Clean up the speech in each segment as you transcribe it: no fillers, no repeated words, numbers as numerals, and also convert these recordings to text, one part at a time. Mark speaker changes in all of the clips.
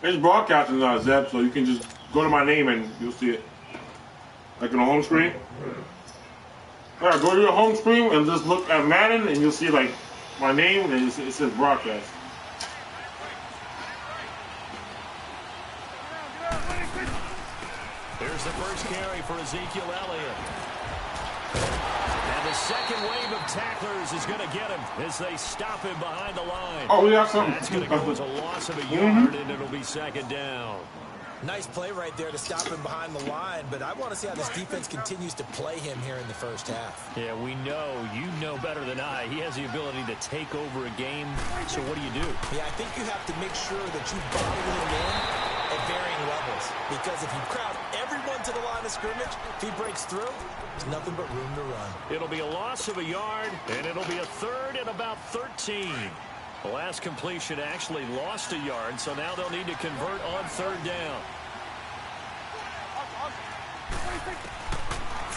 Speaker 1: It's broadcasting now, Zeb, so you can just go to my name and you'll see it. Like on the home screen. Alright, go to your home screen and just look at Madden and you'll see like my name and it says broadcast.
Speaker 2: Here's the first carry for Ezekiel Elliott. And the second wave of tacklers is going to get him as they stop him behind the line.
Speaker 1: Oh, we got something.
Speaker 2: That's going to go as a loss of a yard, and it'll be second down.
Speaker 3: Nice play right there to stop him behind the line, but I want to see how this defense continues to play him here in the first half.
Speaker 2: Yeah, we know. You know better than I. He has the ability to take over a game. So what do you do?
Speaker 3: Yeah, I think you have to make sure that you bottle him in at varying levels. Because if you crowd everyone to the line of scrimmage, if he breaks through, there's nothing but room to run.
Speaker 2: It'll be a loss of a yard, and it'll be a third and about 13. The last completion actually lost a yard, so now they'll need to convert on third down.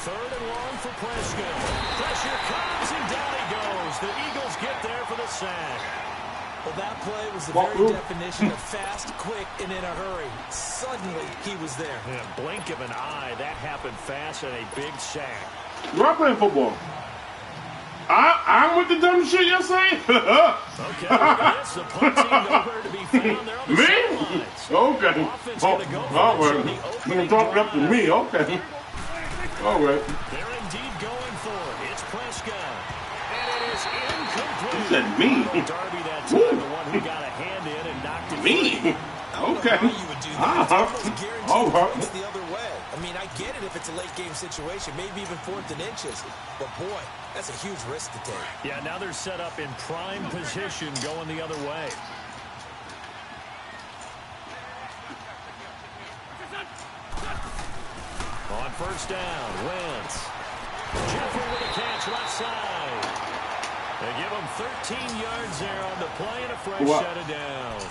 Speaker 2: Third and long for Prescott. Pressure comes, and down he goes. The Eagles get there for the sack.
Speaker 3: Well, that play was the very definition of fast, quick, and in a hurry. Suddenly, he was there.
Speaker 2: In a blink of an eye, that happened fast and a big sack.
Speaker 1: You're not playing football. I'm with the dumb shit you're saying.
Speaker 2: Okay, look at this. The punt team nowhere to be found. They're on the sidelines.
Speaker 1: Okay.
Speaker 2: Offense gonna go for
Speaker 1: all
Speaker 2: this
Speaker 1: right.
Speaker 2: in the
Speaker 1: You're
Speaker 2: opening
Speaker 1: talking up to
Speaker 2: drive.
Speaker 1: me. Okay. All right.
Speaker 2: They're indeed going for it. It's Prescott. And it is incomplete.
Speaker 1: You said me.
Speaker 2: Darby that time, the one who got a hand in and knocked it
Speaker 1: Me?
Speaker 2: free.
Speaker 1: Okay.
Speaker 3: I don't know how you would do that. It's almost guaranteed points the other way. I mean, I get it if it's a late game situation, maybe even 4th and inches. But boy, that's a huge risk to take.
Speaker 2: Yeah, now they're set up in prime position going the other way. On first down, Wentz. Jeffrey with a catch left side. They give him 13 yards there on the play and a fresh set of downs.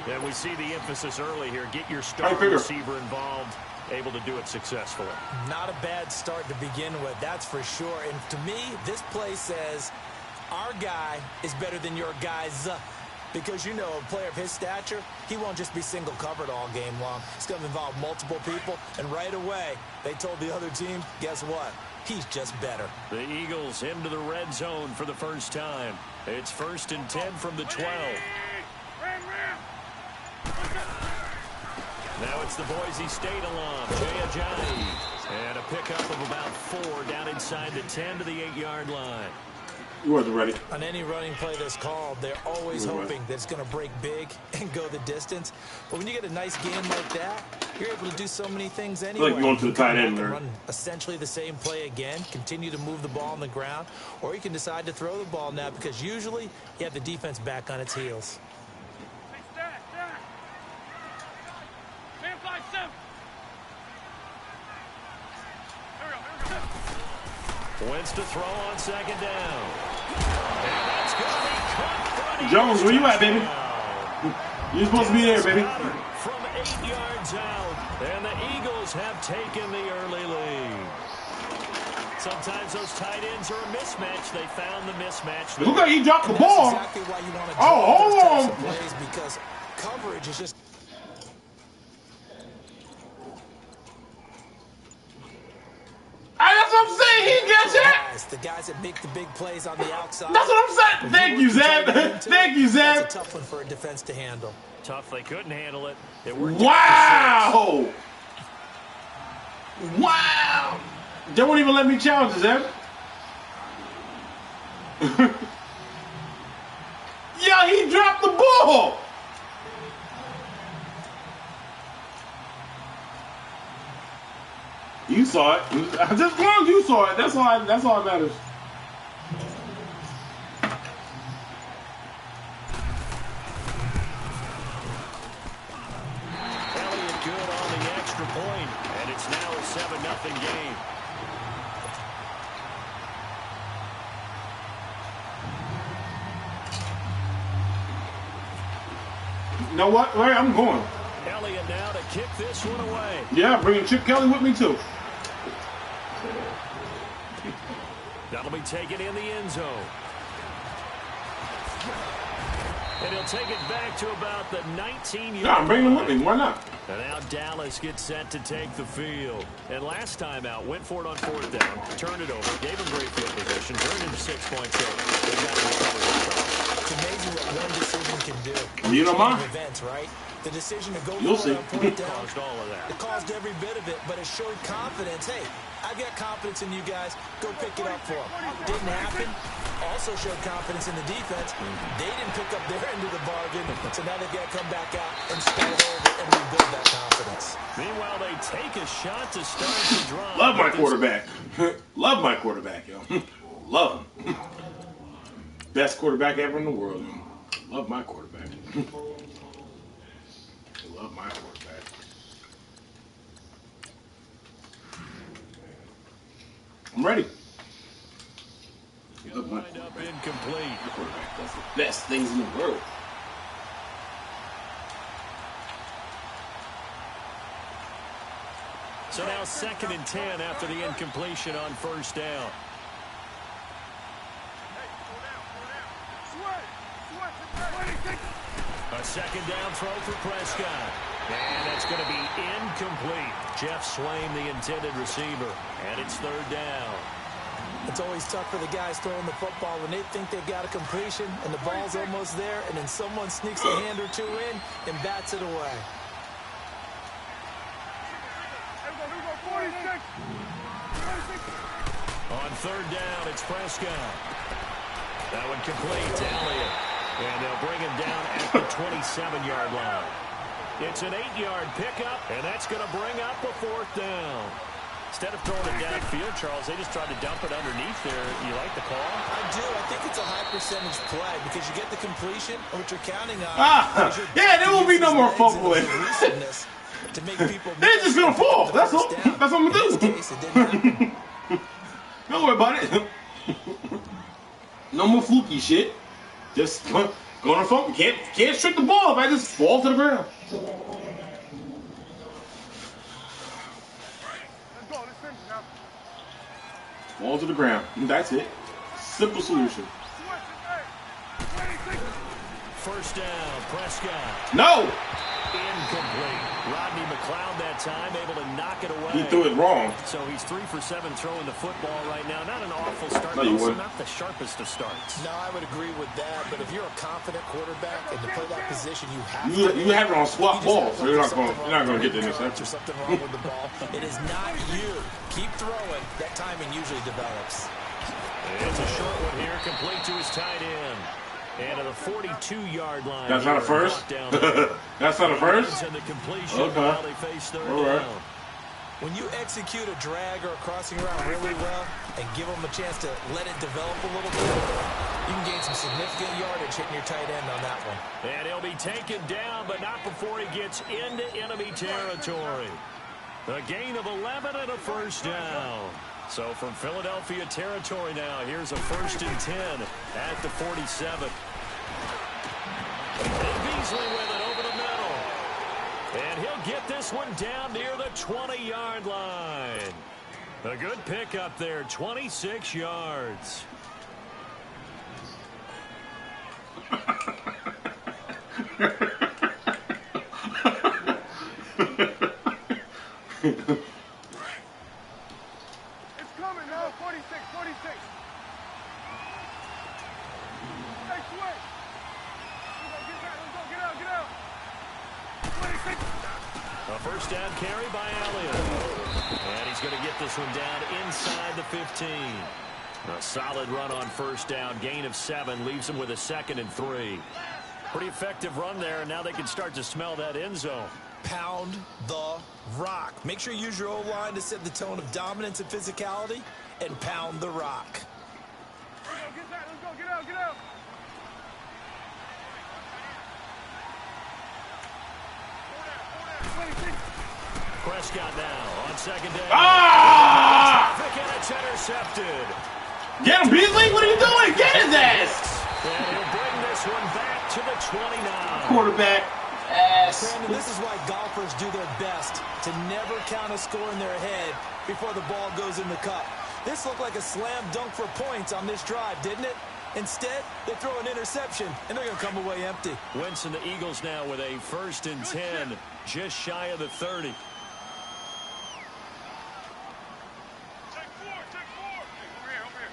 Speaker 2: And we see the emphasis early here. Get your star receiver involved, able to do it successfully.
Speaker 3: Not a bad start to begin with, that's for sure. And to me, this play says our guy is better than your guy's. Because, you know, a player of his stature, he won't just be single covered all game long. It's going to involve multiple people. And right away, they told the other team, guess what? He's just better.
Speaker 2: The Eagles into the red zone for the first time. It's 1st and 10 from the 12. Now it's the Boise State alum, Jay Ajayi. And a pickup of about 4 down inside the 10 to the 8-yard line.
Speaker 1: You wasn't ready.
Speaker 3: On any running play that's called, they're always hoping that it's going to break big and go the distance. But when you get a nice game like that, you're able to do so many things anyway.
Speaker 1: Like going to the tight end,
Speaker 3: run essentially the same play again, continue to move the ball on the ground, or you can decide to throw the ball now because usually you have the defense back on its heels.
Speaker 2: Wentz to throw on second down. And that's going to be caught.
Speaker 1: Jones, where you at, baby? You're supposed to be there, baby.
Speaker 2: From 8 yards out, and the Eagles have taken the early lead. Sometimes those tight ends are a mismatch. They found the mismatch.
Speaker 1: Look like he dropped the ball.
Speaker 3: That's exactly why you want to
Speaker 1: hold on.
Speaker 3: plays because coverage is just.
Speaker 1: That's what I'm saying. He gets it.
Speaker 3: The guys that make the big plays on the outside.
Speaker 1: That's what I'm saying. Thank you, Zeb. Thank you, Zeb.
Speaker 3: That's a tough one for a defense to handle.
Speaker 2: Tough. They couldn't handle it. It worked.
Speaker 1: Wow. Wow. They won't even let me challenge, Zeb. Yeah, he dropped the ball. You saw it. Just as long as you saw it, that's all that matters.
Speaker 2: Elliott good on the extra point, and it's now a 7-0 game.
Speaker 1: You know what? Right, I'm going.
Speaker 2: Elliott now to kick this one away.
Speaker 1: Yeah, bringing Chip Kelly with me too.
Speaker 2: That'll be taken in the end zone. And he'll take it back to about the 19-yard
Speaker 1: Yeah, I'm bringing him
Speaker 2: line.
Speaker 1: with me. Why not?
Speaker 2: And now Dallas gets set to take the field. And last time out, went for it on 4th down, turned it over, gave him great field position, turned into 6 points. So they've got to recover this.
Speaker 3: It's amazing what one decision can do.
Speaker 1: You know, Ma?
Speaker 3: Events, right? The decision to go
Speaker 1: You'll
Speaker 3: for it
Speaker 1: see.
Speaker 3: on 4th down
Speaker 2: Caused all of that.
Speaker 3: It caused every bit of it, but it showed confidence. Hey, I got confidence in you guys. Go pick it up for them. Didn't happen. Also showed confidence in the defense. They didn't pick up their end of the bargain, so now they've got to come back out and start over and rebuild that confidence.
Speaker 2: Meanwhile, they take a shot to start the drive.
Speaker 1: Love my quarterback. Love my quarterback, yo. Love him. Best quarterback ever in the world. Love my quarterback. Love my quarterback. I'm ready. Love my
Speaker 2: Wind up incomplete.
Speaker 1: quarterback does the best things in the world.
Speaker 2: So now 2nd and 10 after the incompletion on 1st down. A 2nd down throw for Prescott. And that's going to be incomplete. Jeff Swain, the intended receiver. And it's 3rd down.
Speaker 3: It's always tough for the guys throwing the football when they think they've got a completion and the ball's almost there, and then someone sneaks a hand or two in and bats it away.
Speaker 2: On 3rd down, it's Prescott. That one complete to Elliott. And they'll bring him down at the 27-yard line. It's an 8-yard pickup, and that's going to bring up a 4th down. Instead of throwing it downfield, Charles, they just tried to dump it underneath there. You like the call?
Speaker 3: I do. I think it's a high percentage play because you get the completion, which you're counting on.
Speaker 1: Yeah, there won't be no more fumbling.
Speaker 3: To make people
Speaker 1: They're just gonna fall. That's all. That's what I'm gonna do.
Speaker 3: Case, it didn't happen.
Speaker 1: Don't worry about it. No more fluky shit. Just gonna fall. Can't strip the ball if I just fall to the ground. Fall to the ground. That's it. Simple solution.
Speaker 2: 1st down, Prescott.
Speaker 1: No!
Speaker 2: Incomplete. Rodney McLeod that time able to knock it away.
Speaker 1: He threw it wrong.
Speaker 2: So he's 3 for 7 throwing the football right now. Not an awful start,
Speaker 1: No,
Speaker 2: but
Speaker 1: you
Speaker 2: also
Speaker 1: wouldn't.
Speaker 2: not the sharpest of starts.
Speaker 3: No, I would agree with that. But if you're a confident quarterback and to play that position, you have
Speaker 1: You have it on swap
Speaker 3: You just
Speaker 1: ball,
Speaker 3: have
Speaker 1: so you're not
Speaker 3: something
Speaker 1: gonna get the
Speaker 3: wrong with
Speaker 1: interception.
Speaker 3: or something wrong with the ball. It is not you. Keep throwing. That timing usually develops.
Speaker 2: It's a short one here, complete to his tight end. And at the 42-yard line.
Speaker 1: That's not a first?
Speaker 2: Down there.
Speaker 1: That's not a first?
Speaker 2: And the completion
Speaker 1: Okay.
Speaker 2: while they face 3rd
Speaker 1: All right.
Speaker 2: down.
Speaker 3: When you execute a drag or a crossing route really well and give them a chance to let it develop a little bit, you can gain some significant yardage hitting your tight end on that one.
Speaker 2: And he'll be taken down, but not before he gets into enemy territory. A gain of 11 and a 1st down. So from Philadelphia territory now, here's a 1st and 10 at the 47. And Beasley with it over the middle. And he'll get this one down near the 20-yard line. A good pickup there, 26 yards.
Speaker 4: It's coming now, 46. Hey, switch. Get out. 26.
Speaker 2: A 1st down carry by Elliott. And he's going to get this one down inside the 15. A solid run on 1st down. Gain of 7 leaves him with a 2nd and 3. Pretty effective run there, and now they can start to smell that end zone.
Speaker 3: Pound the rock. Make sure you use your O-line to set the tone of dominance and physicality, and pound the rock.
Speaker 4: Let's go. Get out.
Speaker 2: Prescott now on 2nd down.
Speaker 1: Ah!
Speaker 2: Traffic, and it's intercepted.
Speaker 1: Get him, Beasley! What are you doing? Get his ass!
Speaker 2: And he'll bring this one back to the 29.
Speaker 1: Quarterback ass.
Speaker 3: Brandon, this is why golfers do their best to never count a score in their head before the ball goes in the cup. This looked like a slam dunk for points on this drive, didn't it? Instead, they throw an interception, and they're going to come away empty.
Speaker 2: Wentz and the Eagles now with a 1st and 10, just shy of the 30.
Speaker 4: Take four. Over here.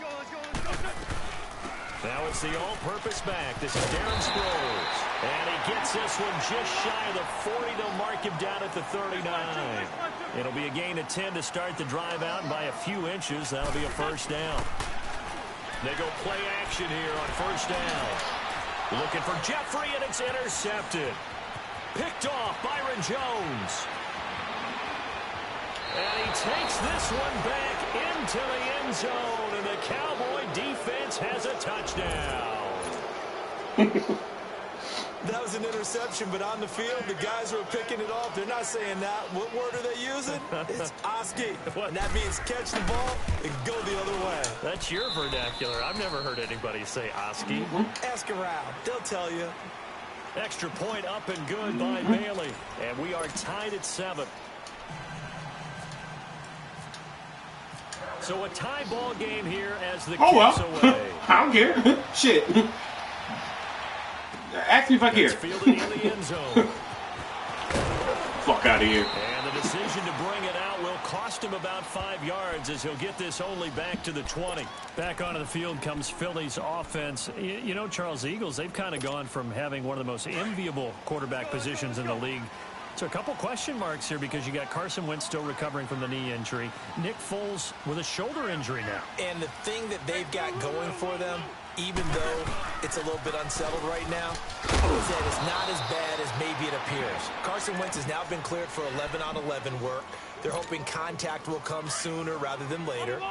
Speaker 4: Let's go.
Speaker 2: Now it's the all-purpose back. This is Darren Sproles. And he gets this one just shy of the 40. They'll mark him down at the 39. It'll be a gain of 10 to start the drive out, and by a few inches, that'll be a 1st down. They go play action here on 1st down. Looking for Jeffrey, and it's intercepted. Picked off Byron Jones. And he takes this one back into the end zone, and the Cowboy defense has a touchdown.
Speaker 3: That was an interception, but on the field, the guys who are picking it off, they're not saying that. What word are they using? It's Oski. And that means catch the ball and go the other way.
Speaker 2: That's your vernacular. I've never heard anybody say Oski.
Speaker 3: Ask around. They'll tell you.
Speaker 2: Extra point up and good by Bailey. And we are tied at 7. So a tie ball game here as the kicks away.
Speaker 1: I don't care. Shit. Ask me if I care.
Speaker 2: Fielded in the end zone.
Speaker 1: Fuck out of here.
Speaker 2: And the decision to bring it out will cost him about 5 yards as he'll get this only back to the 20. Back onto the field comes Philly's offense. You know, Charles, the Eagles, they've kind of gone from having one of the most enviable quarterback positions in the league. So a couple question marks here because you got Carson Wentz still recovering from the knee injury. Nick Foles with a shoulder injury now.
Speaker 3: And the thing that they've got going for them, even though it's a little bit unsettled right now, is that it's not as bad as maybe it appears. Carson Wentz has now been cleared for 11-on-11 work. They're hoping contact will come sooner rather than later.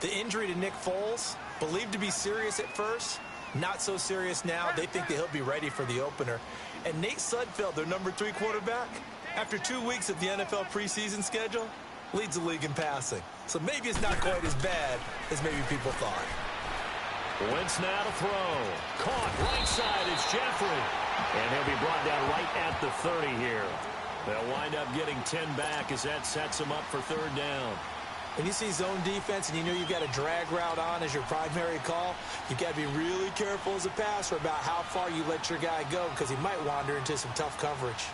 Speaker 3: The injury to Nick Foles, believed to be serious at first, not so serious now. They think that he'll be ready for the opener. And Nate Sudfeld, their number 3 quarterback, after 2 weeks of the NFL preseason schedule, leads the league in passing. So maybe it's not quite as bad as maybe people thought.
Speaker 2: Wentz now to throw. Caught right side is Jeffrey. And he'll be brought down right at the 30 here. They'll wind up getting 10 back as that sets them up for 3rd down.
Speaker 3: When you see zone defense and you know you've got a drag route on as your primary call, you've got to be really careful as a passer about how far you let your guy go because he might wander into some tough coverage.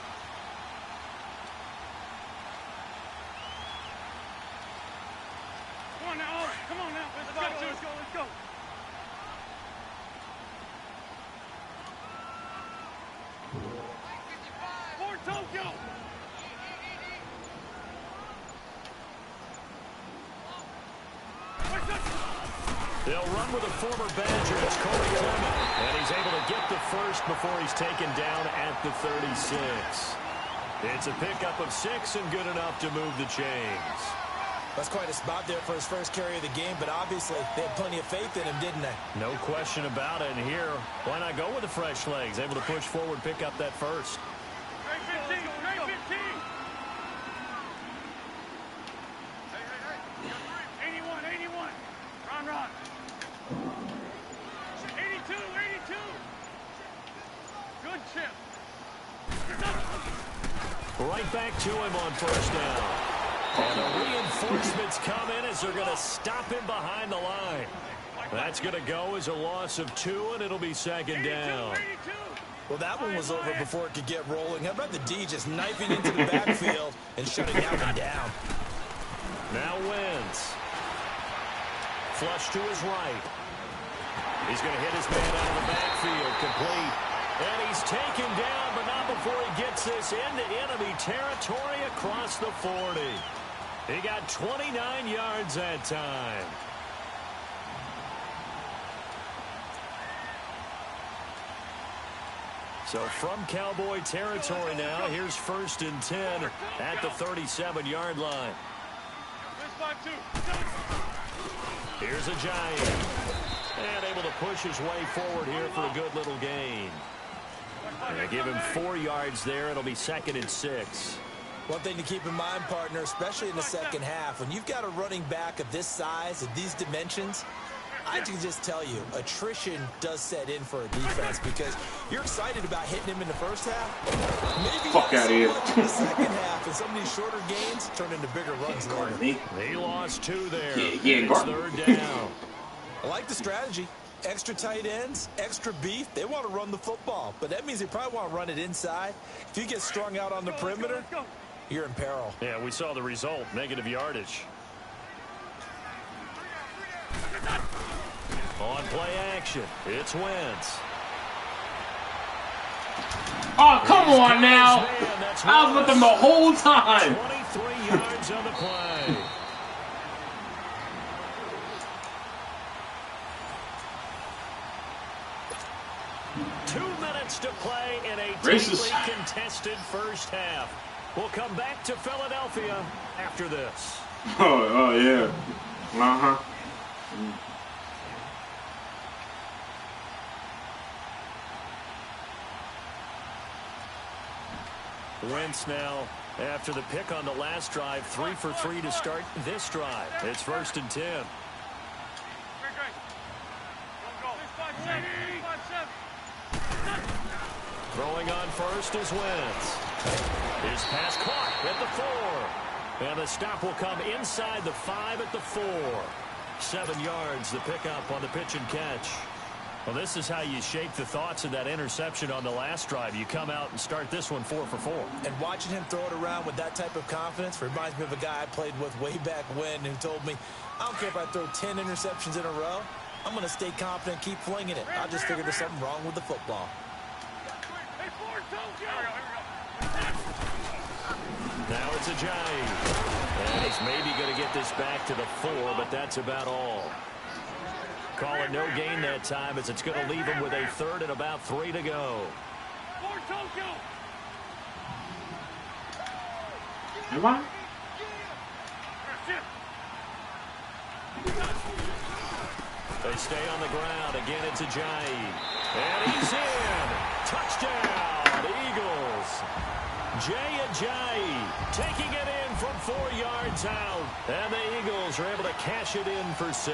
Speaker 4: Come on now. Let's go. Fort Tokyo.
Speaker 2: They'll run with a former Badger. It's Corey Clement. And he's able to get the first before he's taken down at the 36. It's a pickup of 6 and good enough to move the chains.
Speaker 3: That's quite a spot there for his first carry of the game, but obviously they had plenty of faith in him, didn't they?
Speaker 2: No question about it. And here, why not go with the fresh legs? Able to push forward, pick up that first.
Speaker 4: Great 15. Hey. 81. Ron. 82. Good chip.
Speaker 2: Right back to him on 1st down. And the reinforcements come in as they're going to stop him behind the line. That's going to go as a loss of 2, and it'll be 2nd down.
Speaker 4: 82.
Speaker 3: Well, that one was over before it could get rolling. How about the D just knifing into the backfield and shutting that one down?
Speaker 2: Now Wentz. Flush to his right. He's going to hit his man out of the backfield. Complete. And he's taken down, but not before he gets this into enemy territory across the 40. He got 29 yards that time. So from Cowboy territory now, here's 1st and 10 at the 37-yard line. Here's a Giant. And able to push his way forward here for a good little gain. They give him 4 yards there. It'll be 2nd and 6.
Speaker 3: One thing to keep in mind, partner, especially in the second half, when you've got a running back of this size, of these dimensions, I can just tell you, attrition does set in for a defense because you're excited about hitting him in the first half. Maybe
Speaker 1: Fuck out of here.
Speaker 3: in the second half, and some of these shorter gains turn into bigger runs later.
Speaker 2: He lost 2 there.
Speaker 1: Yeah,
Speaker 2: It's 3rd down.
Speaker 3: I like the strategy. Extra tight ends, extra beef. They want to run the football, but that means they probably want to run it inside. If you get strung out on the perimeter, you're in peril.
Speaker 2: Yeah, we saw the result. Negative yardage. On play action, it's Wentz.
Speaker 1: Oh, come on now. I was with them the whole time.
Speaker 2: 23 yards on the play. To play in a tightly contested first half. We'll come back to Philadelphia after this.
Speaker 1: Oh yeah. Uh-huh.
Speaker 2: Wentz now, after the pick on the last drive, 3 for 3 to start this drive. It's 1st and 10. Throwing on first is Wentz. His pass caught at the 4. And the stop will come inside the 5 at the 4. 7 yards, the pickup on the pitch and catch. Well, this is how you shape the thoughts of that interception on the last drive. You come out and start this one 4 for 4.
Speaker 3: And watching him throw it around with that type of confidence reminds me of a guy I played with way back when who told me, I don't care if I throw 10 interceptions in a row. I'm going to stay confident, keep flinging it. I just figured there's something wrong with the football.
Speaker 2: Now it's Ajayi. And he's maybe going to get this back to the 4, but that's about all. Call it no gain that time as it's going to leave him with a 3rd and about 3 to go.
Speaker 1: Am I?
Speaker 2: They stay on the ground. Again, it's Ajayi. And he's in. Touchdown, Eagles. Jay Ajayi taking it in from 4 yards out. And the Eagles are able to cash it in for 6.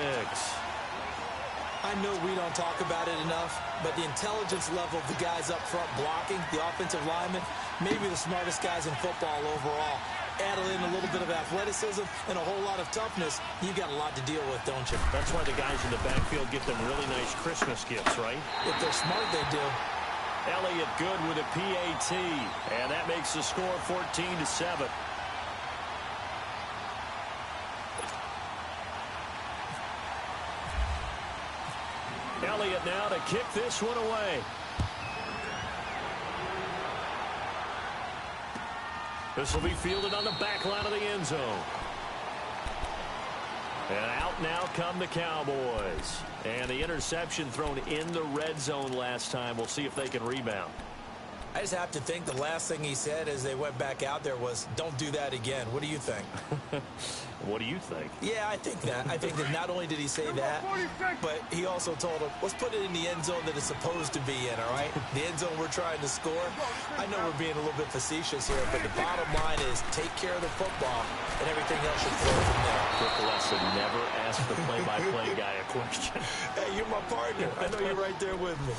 Speaker 3: I know we don't talk about it enough, but the intelligence level of the guys up front blocking, the offensive linemen, maybe the smartest guys in football overall. Add in a little bit of athleticism and a whole lot of toughness, you got a lot to deal with, don't you?
Speaker 2: That's why the guys in the backfield get them really nice Christmas gifts, right?
Speaker 3: If they're smart, they do.
Speaker 2: Elliott good with a PAT, and that makes the score 14-7. Elliott now to kick this one away. This will be fielded on the back line of the end zone. And out now come the Cowboys. And the interception thrown in the red zone last time. We'll see if they can rebound.
Speaker 3: I just have to think the last thing he said as they went back out there was, don't do that again. What do you think?
Speaker 2: What do you think?
Speaker 3: Yeah, I think that. I think that not only did he say that, but he also told him, let's put it in the end zone that it's supposed to be in, all right? The end zone we're trying to score. I know we're being a little bit facetious here, but the bottom line is take care of the football, and everything else should flow from there.
Speaker 2: Quick lesson, never ask the play-by-play guy a question.
Speaker 3: Hey, you're my partner. I know you're right there with me.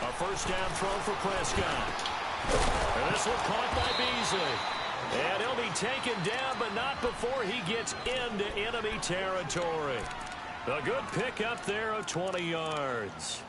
Speaker 2: A first down throw for Prescott. And this one caught by Beasley. And he'll be taken down, but not before he gets into enemy territory. A good pick up there of 20 yards.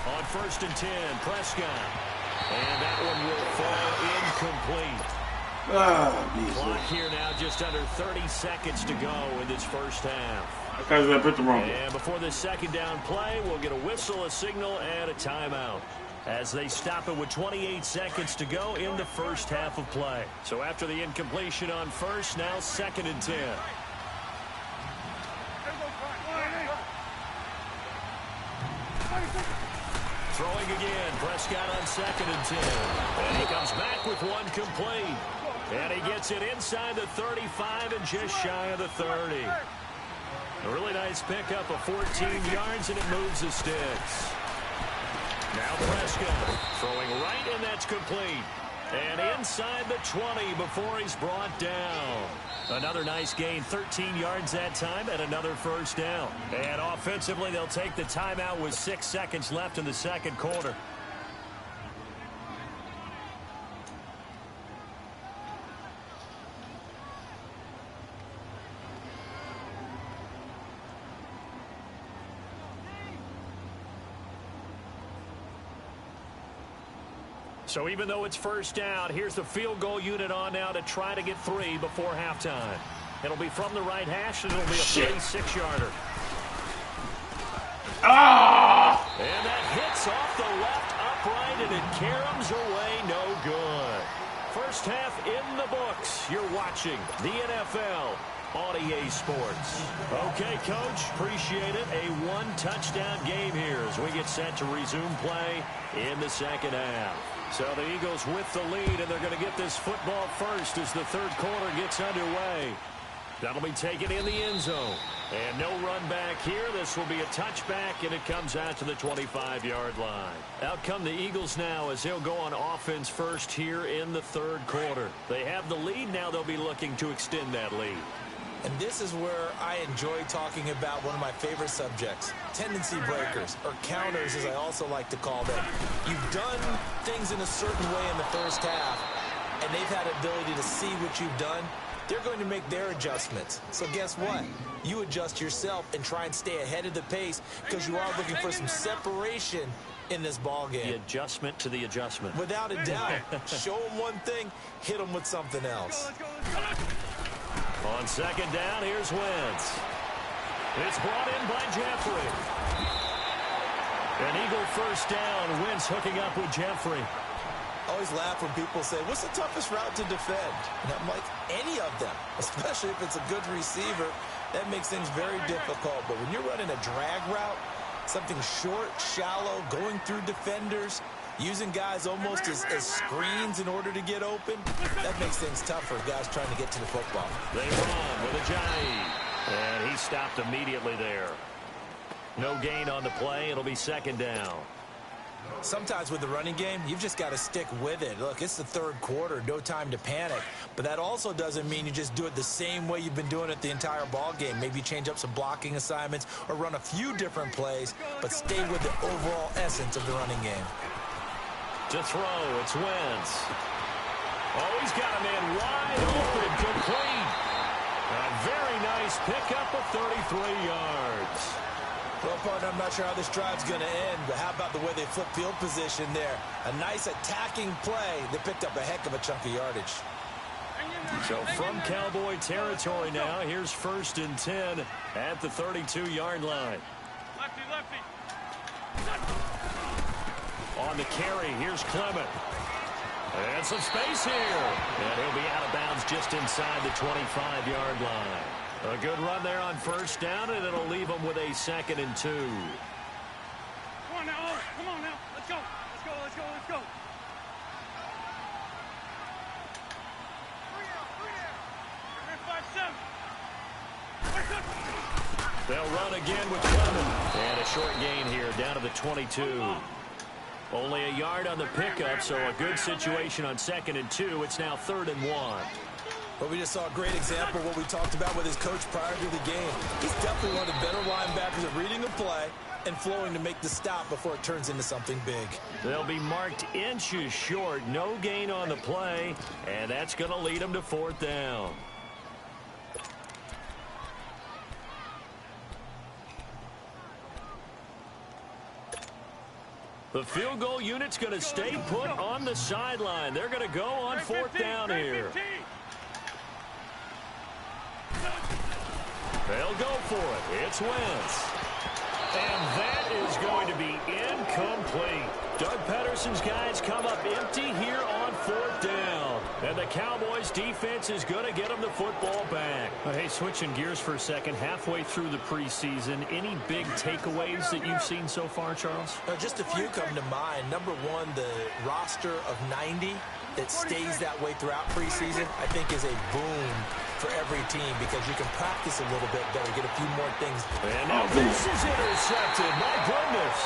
Speaker 2: On 1st and 10, Prescott. And that one will fall incomplete. Clock here now just under 30 seconds to go in this first half. And before this second down play, we'll get a whistle, a signal, and a timeout as they stop it with 28 seconds to go in the first half of play. So after the incompletion on first, now 2nd and 10. Throwing again, Prescott on 2nd and 10. And he comes back with one complete. And he gets it inside the 35 and just shy of the 30. A really nice pickup of 14 yards, and it moves the sticks. Now Prescott throwing right, and that's complete. And inside the 20 before he's brought down. Another nice gain, 13 yards that time, and another first down. And offensively, they'll take the timeout with 6 seconds left in the second quarter. So even though it's first down, here's the field goal unit on now to try to get 3 before halftime. It'll be from the right hash, and it'll be a 36-yarder.
Speaker 1: Ah!
Speaker 2: And that hits off the left upright, and it caroms away no good. First half in the books. You're watching the NFL on EA Sports. Okay, Coach, appreciate it. A one-touchdown game here as we get set to resume play in the second half. So the Eagles with the lead, and they're going to get this football first as the third quarter gets underway. That'll be taken in the end zone. And no run back here. This will be a touchback, and it comes out to the 25-yard line. Out come the Eagles now as they'll go on offense first here in the third quarter. They have the lead. Now they'll be looking to extend that lead.
Speaker 3: And this is where I enjoy talking about one of my favorite subjects, tendency breakers, or counters as I also like to call them. You've done things in a certain way in the first half, and they've had the ability to see what you've done. They're going to make their adjustments. So guess what? You adjust yourself and try and stay ahead of the pace because you are looking for some separation in this ball game.
Speaker 2: The adjustment to the adjustment.
Speaker 3: Without a doubt. Show them one thing, hit them with something else.
Speaker 2: On second down, here's Wentz. It's brought in by Jeffrey. An Eagle first down. Wentz hooking up with Jeffrey.
Speaker 3: I always laugh when people say, what's the toughest route to defend? And I'm like, any of them, especially if it's a good receiver. That makes things very difficult. But when you're running a drag route, something short, shallow, going through defenders, using guys almost as screens in order to get open, that makes things tough for guys trying to get to the football.
Speaker 2: They run with Ajayi, and he stopped immediately there. No gain on the play. It'll be second down.
Speaker 3: Sometimes with the running game, you've just got to stick with it. Look, it's the third quarter, no time to panic. But that also doesn't mean you just do it the same way you've been doing it the entire ball game. Maybe change up some blocking assignments or run a few different plays, but stay with the overall essence of the running game.
Speaker 2: To throw, it's Wentz. Oh, he's got a man wide open, complete. A very nice pickup of 33 yards.
Speaker 3: Well, partner, I'm not sure how this drive's going to end, but how about the way they flip field position there? A nice attacking play. They picked up a heck of a chunk of yardage.
Speaker 2: So from Cowboy territory now, here's 1st and 10 at the 32-yard line.
Speaker 4: Lefty, lefty.
Speaker 2: On the carry, here's Clement. And some space here. And he'll be out of bounds just inside the 25-yard line. A good run there on first down, and it'll leave them with a 2nd and 2.
Speaker 4: Come on now, oh, come on now. Let's go. Let's go, let's go, let's go.
Speaker 2: They'll run again with Clement. And a short gain here down to the 22. Only a yard on the pickup, so a good situation on 2nd and 2. It's now 3rd and 1.
Speaker 3: But we just saw a great example of what we talked about with his coach prior to the game. He's definitely one of the better linebackers at reading a play and flowing to make the stop before it turns into something big.
Speaker 2: They'll be marked inches short. No gain on the play, and that's going to lead them to 4th down. The field goal unit's going to stay put on the sideline. They're going to go on 4th down here. They'll go for it. It's Wentz. And that is going to be incomplete. Doug Pedersen's guys come up empty here on 4th down. And the Cowboys defense is going to get them the football back.
Speaker 5: Hey, switching gears for a second, halfway through the preseason, any big takeaways that you've seen so far, Charles?
Speaker 3: Just a few come to mind. Number one, the roster of 90 that stays that way throughout preseason, I think is a boom for every team because you can practice a little bit better, get a few more things.
Speaker 2: And now this is intercepted. My goodness.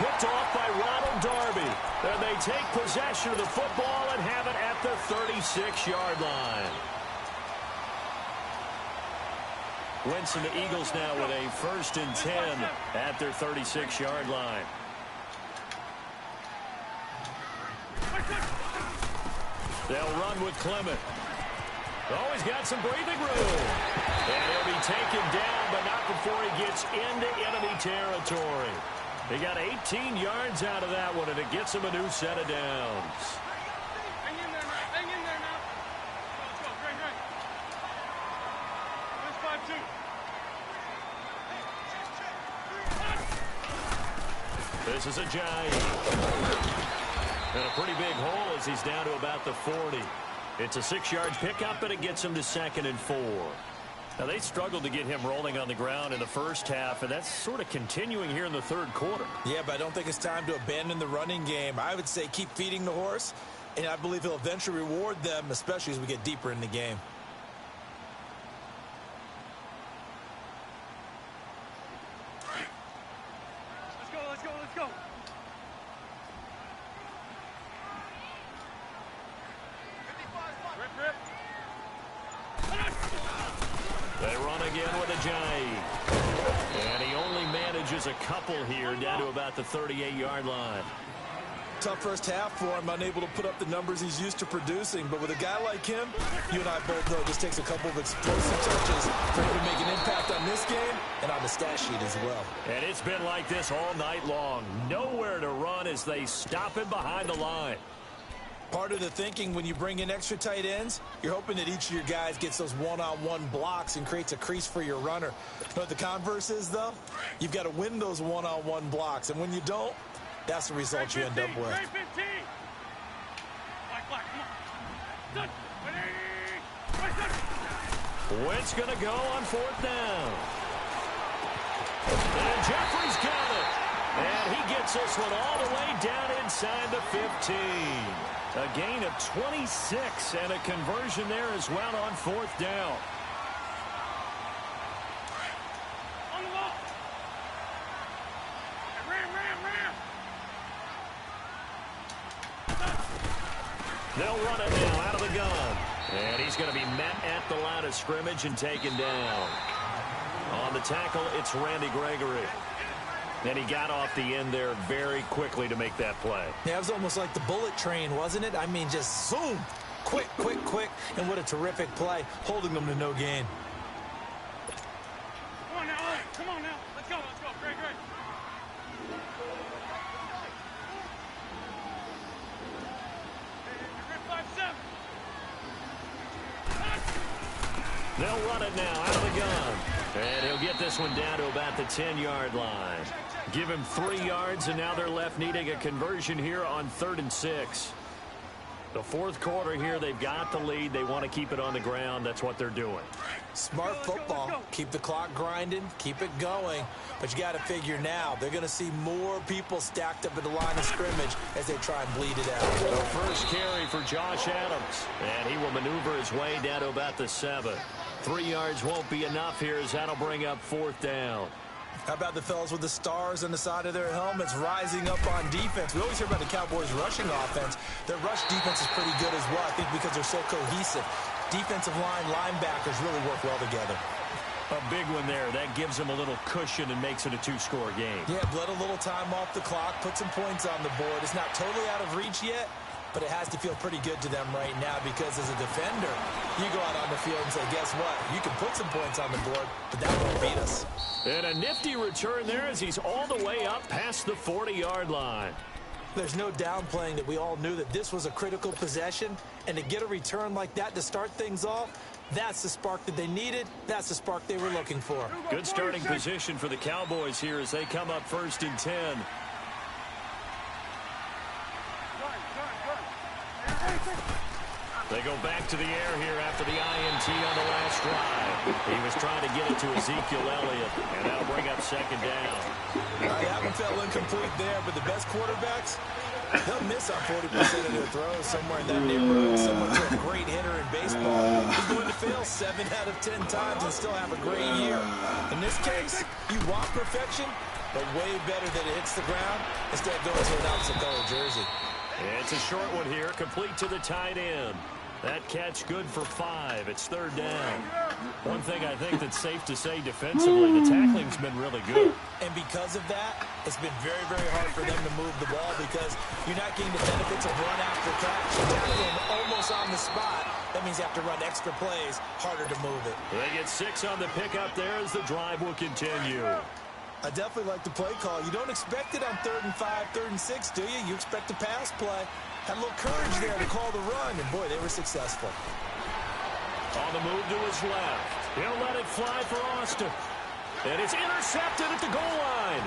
Speaker 2: Picked off by Ronald Darby. And they take possession of the football and have it at the 36-yard line. Wentz and the Eagles now with a 1st and 10 at their 36-yard line. They'll run with Clement. Oh, he's got some breathing room. And he'll be taken down, but not before he gets into enemy territory. He got 18 yards out of that one, and it gets him a new set of downs.
Speaker 4: Hang in there now. Hang in there now. Let's go. Great, great. There's 5-2.
Speaker 2: This is a giant. And a pretty big hole as he's down to about the 40. It's a 6-yard pickup, and it gets him to 2nd and 4. Now, they struggled to get him rolling on the ground in the first half, and that's sort of continuing here in the third quarter.
Speaker 3: Yeah, but I don't think it's time to abandon the running game. I would say keep feeding the horse, and I believe he'll eventually reward them, especially as we get deeper in the game.
Speaker 4: Let's go, let's go, let's go. Rip, rip.
Speaker 2: They run again with a giant. And he only manages a couple here down to about the 38-yard line.
Speaker 3: Tough first half for him, unable to put up the numbers he's used to producing. But with a guy like him, you and I both know it just takes a couple of explosive touches for him to make an impact on this game and on the stat sheet as well.
Speaker 2: And it's been like this all night long. Nowhere to run as they stop him behind the line.
Speaker 3: Part of the thinking when you bring in extra tight ends, you're hoping that each of your guys gets those one-on-one blocks and creates a crease for your runner. But the converse is, though, you've got to win those one-on-one blocks. And when you don't, that's the result you end up with.
Speaker 4: Great 15. Black, come on. Ready.
Speaker 2: Wentz going to go on 4th down. And Jeffrey's got it. And he gets this one all the way down inside the 15. A gain of 26 and a conversion there as well on 4th down.
Speaker 4: On the ball. Ram.
Speaker 2: They'll run it now out of the gun. And he's going to be met at the line of scrimmage and taken down. On the tackle, it's Randy Gregory. And he got off the end there very quickly to make that play.
Speaker 3: Yeah, it was almost like the bullet train, wasn't it? I mean, just zoom. Quick. And what a terrific play, holding them to no gain.
Speaker 4: Come on now. Come on now. Let's go. Great. Rip 5-7.
Speaker 2: They'll run it now out of the gun. And he'll get this one down to about the 10-yard line. Give him 3 yards, and now they're left needing a conversion here on 3rd and 6. The fourth quarter here, they've got the lead. They want to keep it on the ground. That's what they're doing.
Speaker 3: Smart football. Keep the clock grinding. Keep it going. But you got to figure now, they're going to see more people stacked up at the line of scrimmage as they try and bleed it out.
Speaker 2: The first carry for Josh Adams. And he will maneuver his way down to about the 7. 3 yards won't be enough here as that'll bring up 4th down.
Speaker 3: How about the fellas with the stars on the side of their helmets rising up on defense? We always hear about the Cowboys' rushing offense. Their rush defense is pretty good as well, I think, because they're so cohesive. Defensive line, linebackers really work well together.
Speaker 2: A big one there. That gives them a little cushion and makes it a 2-score game.
Speaker 3: Yeah, let a little time off the clock, put some points on the board. It's not totally out of reach yet, but it has to feel pretty good to them right now because as a defender, you go out on the field and say, guess what? You can put some points on the board, but that won't beat us.
Speaker 2: And a nifty return there as he's all the way up past the 40-yard line.
Speaker 3: There's no downplaying that we all knew that this was a critical possession, and to get a return like that to start things off, that's the spark that they needed. That's the spark they were looking for.
Speaker 2: Good starting position for the Cowboys here as they come up 1st and 10. They go back to the air here after the INT on the last drive. He was trying to get it to Ezekiel Elliott, and that'll bring up second down.
Speaker 3: That one fell incomplete there, but the best quarterbacks, they'll miss on 40% of their throws somewhere in that neighborhood. Someone to a great hitter in baseball is going to fail 7 out of 10 times and still have a great year. In this case, you want perfection, but way better that it hits the ground instead of going to an opposite color jersey.
Speaker 2: It's a short one here, complete to the tight end. That catch good for 5. It's third down. One thing I think that's safe to say defensively, the tackling's been really good.
Speaker 3: And because of that, it's been very, very hard for them to move the ball because you're not getting the benefits of run after catch. You're tackling almost on the spot. That means you have to run extra plays, harder to move it.
Speaker 2: They get 6 on the pickup there as the drive will continue.
Speaker 3: I definitely like the play call. You don't expect it on 3rd and 5, 3rd and 6, do you? You expect a pass play. Had a little courage there to call the run, and boy, they were successful.
Speaker 2: On the move to his left. He'll let it fly for Austin. And it's intercepted at the goal line.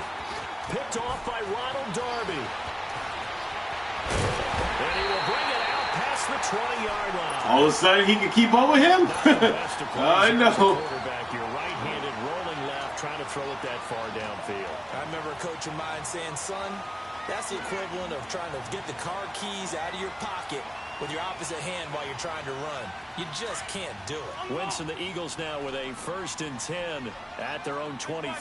Speaker 2: Picked off by Ronald Darby. And he will bring it out past the 20-yard line.
Speaker 1: All of a sudden, he can keep up with him? I know.
Speaker 2: Quarterback, your right-handed rolling left, trying to throw it that far downfield.
Speaker 3: I remember a coach of mine saying, son, that's the equivalent of trying to get the car keys out of your pocket with your opposite hand while you're trying to run. You just can't do it.
Speaker 2: Wentz and the Eagles now with a 1st and 10 at their own 23.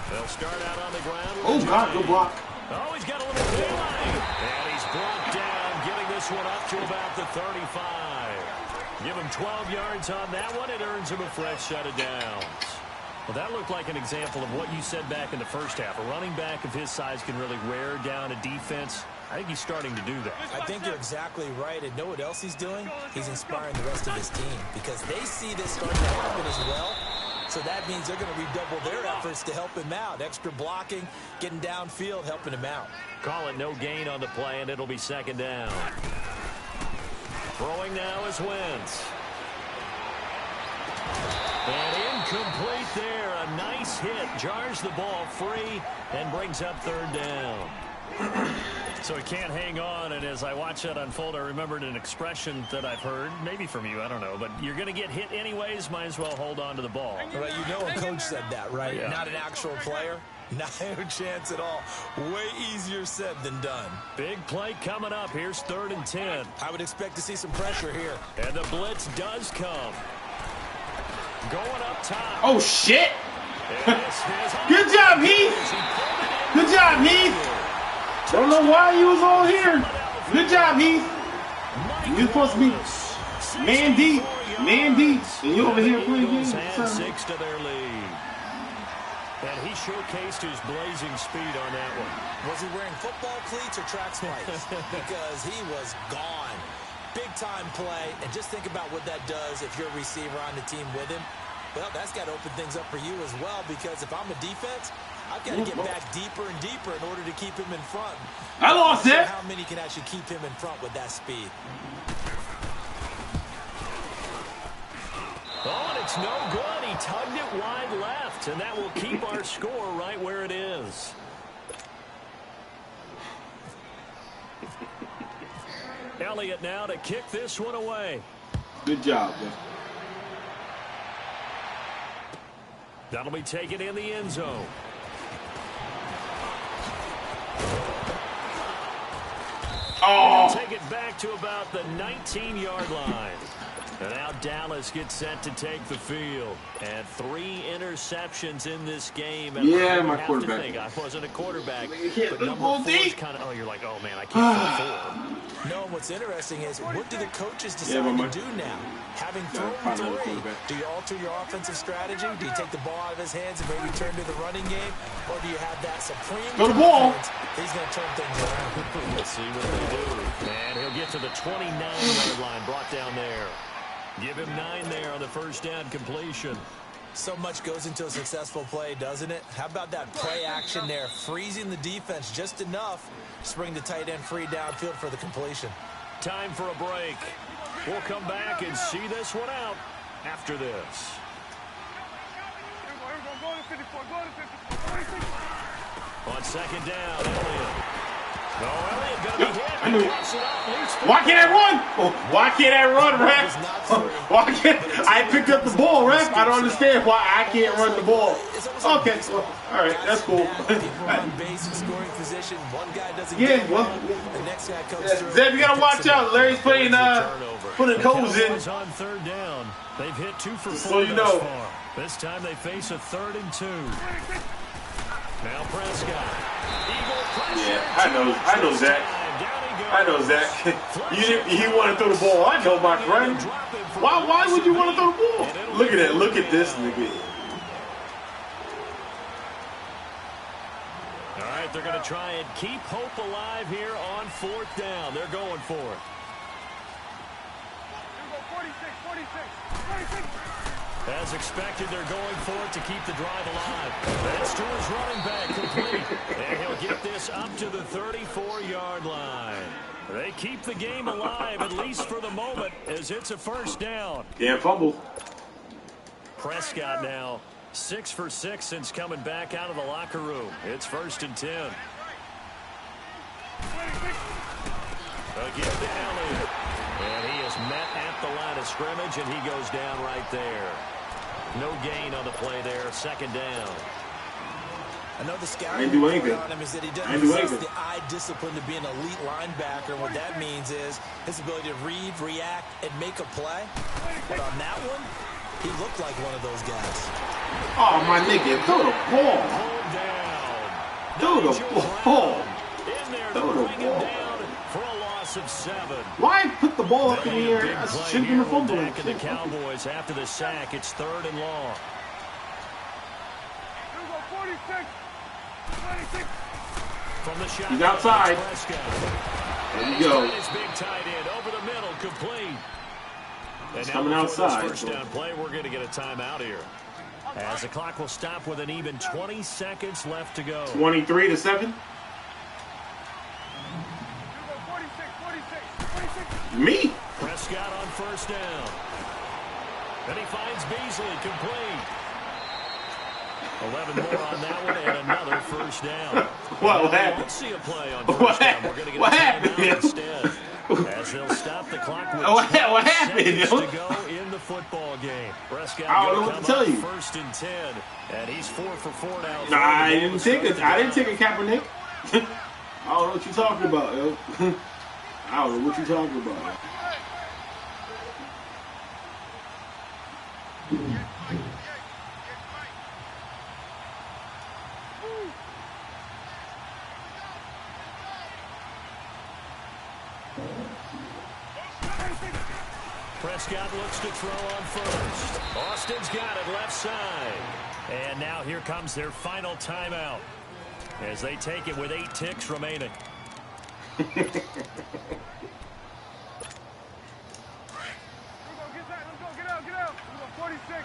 Speaker 2: They'll start out on the ground.
Speaker 1: Oh, God, good block.
Speaker 2: Oh, he's got a little delay. And he's brought down, getting this one up to about the 35. Give him 12 yards on that one. It earns him a fresh set of downs. Well, that looked like an example of what you said back in the first half. A running back of his size can really wear down a defense. I think he's starting to do that.
Speaker 3: I think you're exactly right. And know what else he's doing? He's inspiring the rest of his team because they see this starting to happen as well. So that means they're going to redouble their efforts to help him out. Extra blocking, getting downfield, helping him out.
Speaker 2: Call it no gain on the play, and it'll be second down. Throwing now is Wentz. And incomplete there. A nice hit. Jars the ball free and brings up third down. So he can't hang on, and as I watch that unfold, I remembered an expression that I've heard, maybe from you, I don't know, but you're going to get hit anyways, might as well hold on to the ball.
Speaker 3: Well, you know a coach said that, right?
Speaker 2: Yeah.
Speaker 3: Not an actual player. No chance at all. Way easier said than done.
Speaker 2: Big play coming up. Here's 3rd and 10.
Speaker 3: I would expect to see some pressure here.
Speaker 2: And the blitz does come. Going up top.
Speaker 1: Oh, shit. Good job, Heath. Good job, Heath. Don't know why you was all here. Good job, Heath. You're supposed to be man deep, and you over here playing games.
Speaker 2: 6 to their lead. And he showcased his blazing speed on that one.
Speaker 3: Was he wearing football cleats or track spikes? Because he was gone. Big-time play, and just think about what that does if you're a receiver on the team with him. Well, that's got to open things up for you as well, because if I'm a defense, I've got to get back deeper and deeper in order to keep him in front.
Speaker 1: I lost it.
Speaker 3: How many can actually keep him in front with that speed?
Speaker 2: Oh, and it's no good. He tugged it wide left, and that will keep our score right where it is. Elliott now to kick this one away.
Speaker 1: Good job, man.
Speaker 2: That'll be taken in the end zone.
Speaker 1: Oh!
Speaker 2: Take it back to about the 19-yard line. And now Dallas gets set to take the field. And 3 interceptions in this game. And
Speaker 1: yeah, my
Speaker 2: have
Speaker 1: quarterback.
Speaker 2: To think, I wasn't a quarterback,
Speaker 1: but
Speaker 2: number 4 is kind of, oh, you're like, oh, man, I can't throw 4.
Speaker 3: No, what's interesting is what do the coaches decide to do now? Having thrown 3, do you alter your offensive strategy? Do you take the ball out of his hands and maybe turn to the running game? Or do you have that supreme
Speaker 1: Throw the ball.
Speaker 3: He's going to turn things around.
Speaker 2: Let's see what they do. And he'll get to the 29-yard line, brought down there. Give him 9 there on the first down completion.
Speaker 3: So much goes into a successful play, doesn't it? How about that play action there, freezing the defense just enough to bring the tight end free downfield for the completion.
Speaker 2: Time for a break. We'll come back and see this one out after this. On second down, Elliott
Speaker 1: I knew it. Why can't I run? Why can't I run, ref? Why can't I picked up the ball, ref? I don't understand why I can't run the ball. Okay, well, all right, that's cool. Yeah, well, Zeb, you gotta watch out. Larry's putting codes in.
Speaker 5: On third down. They've hit 2 for 4
Speaker 1: so you
Speaker 5: thus
Speaker 1: know.
Speaker 5: far. This time they face a 3rd and 2. Now Prescott. Eagle pressure.
Speaker 1: Yeah, I know Zach. I know Zach. He want to throw the ball. I know, my friend. Why would you want to throw the ball? Look at that. Look at this nigga.
Speaker 5: All right, they're going to try and keep hope alive here on 4th down. They're going for it.
Speaker 4: 46.
Speaker 5: As expected, they're going for it to keep the drive alive. That's to his running back, complete. And he'll get this up to the 34-yard line. They keep the game alive, at least for the moment, as it's a 1st down.
Speaker 1: Damn fumble.
Speaker 5: Prescott now 6 for 6 since coming back out of the locker room. It's 1st and 10. Again to Elliott. And he is met at the line of scrimmage, and he goes down right there. No gain on the play there. 2nd down.
Speaker 3: I know the scout
Speaker 1: on
Speaker 3: him is that he doesn't possess the eye discipline to be an elite linebacker. What that means is his ability to read, react, and make a play. But on that one, he looked like one of those guys.
Speaker 1: Oh, my nigga, throw the ball. Throw the ball. Throw the ball.
Speaker 5: For a loss of 7.
Speaker 1: Why put the ball up in the air? I should have been a fumble.
Speaker 5: The Cowboys after the sack. It's 3rd and long. From the shot.
Speaker 1: He's outside. There you go.
Speaker 5: His big tight end over the middle, complete.
Speaker 1: He's coming outside.
Speaker 5: First down play, we're going to get a timeout here. As the clock will stop with an even 20 seconds left to go.
Speaker 1: 23-7. Me?
Speaker 5: Prescott on 1st down. And he finds Beasley, complete. 11 more on that one, and another 1st down.
Speaker 1: What happened?
Speaker 5: Let's see a play on 1st down. We're going to get a timeout instead. As they'll stop the clock with
Speaker 1: what happened,
Speaker 5: seconds to go in the football game. Prescott
Speaker 1: I don't know what to tell you.
Speaker 5: 1st and 10, and he's 4 for 4 now.
Speaker 1: Nah, I didn't take a Kaepernick. I don't know what you're talking about, yo. I don't know what you're talking about.
Speaker 5: Prescott looks to throw on 1st. Austin's got it left side. And now here comes their final timeout as they take it with 8 ticks remaining.
Speaker 4: Let's go, get out. 46.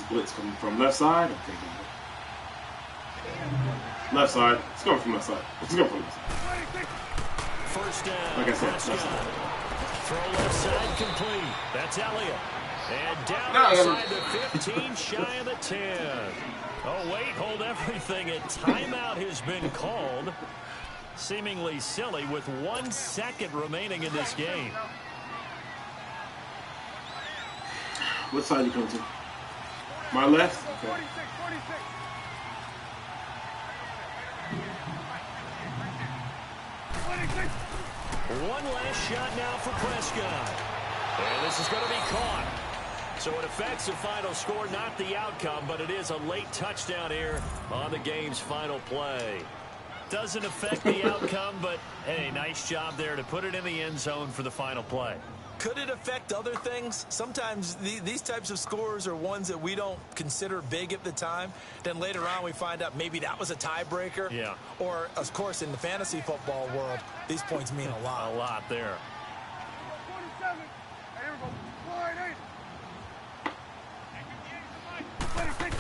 Speaker 1: Blitz from left side? Okay. Left side. It's going from left side. It's going from left side.
Speaker 5: 1st down.
Speaker 1: Like I said, left side.
Speaker 5: Throw left side complete. That's Elliott. And down inside the 15, shy of the 10. Oh, wait, hold everything. A timeout has been called. Seemingly silly with 1 second remaining in this game.
Speaker 1: What side you come to? My left? Okay.
Speaker 4: 46.
Speaker 5: One last shot now for Prescott. And this is going to be caught. So it affects the final score, not the outcome, but it is a late touchdown here on the game's final play. Doesn't affect the outcome, but hey, nice job there to put it in the end zone for the final play.
Speaker 3: Could it affect other things? Sometimes these types of scores are ones that we don't consider big at the time. Then later on we find out maybe that was a tiebreaker.
Speaker 5: Yeah.
Speaker 3: Or, of course, in the fantasy football world, these points mean a lot.
Speaker 5: A lot there.
Speaker 4: 27. Hey, here we go. 26.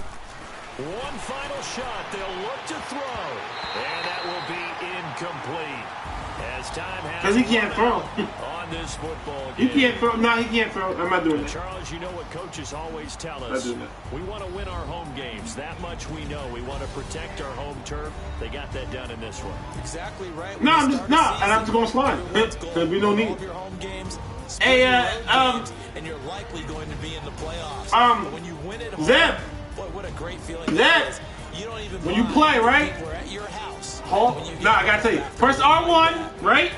Speaker 5: One final shot. They'll look to throw. And that will be incomplete. As time has
Speaker 1: because he can't throw.
Speaker 5: on this football
Speaker 1: He
Speaker 5: game.
Speaker 1: can't throw. No, he can't throw. I'm not doing that.
Speaker 5: Charles, you know what coaches always tell us. We want to win our home games. That much we know. We want to protect our home turf. They got that done in this one.
Speaker 3: Exactly right.
Speaker 1: No, I'm just not. And I'm just going to slide. Because we don't need it. Hey,
Speaker 3: and you're likely going to be in the playoffs. But when you win at home,
Speaker 1: Zeb.
Speaker 3: Boy, what a great feeling.
Speaker 1: Zeb.
Speaker 3: You don't even
Speaker 1: when you play, right?
Speaker 3: We're at your house.
Speaker 1: No, I gotta tell you. Press R1, right?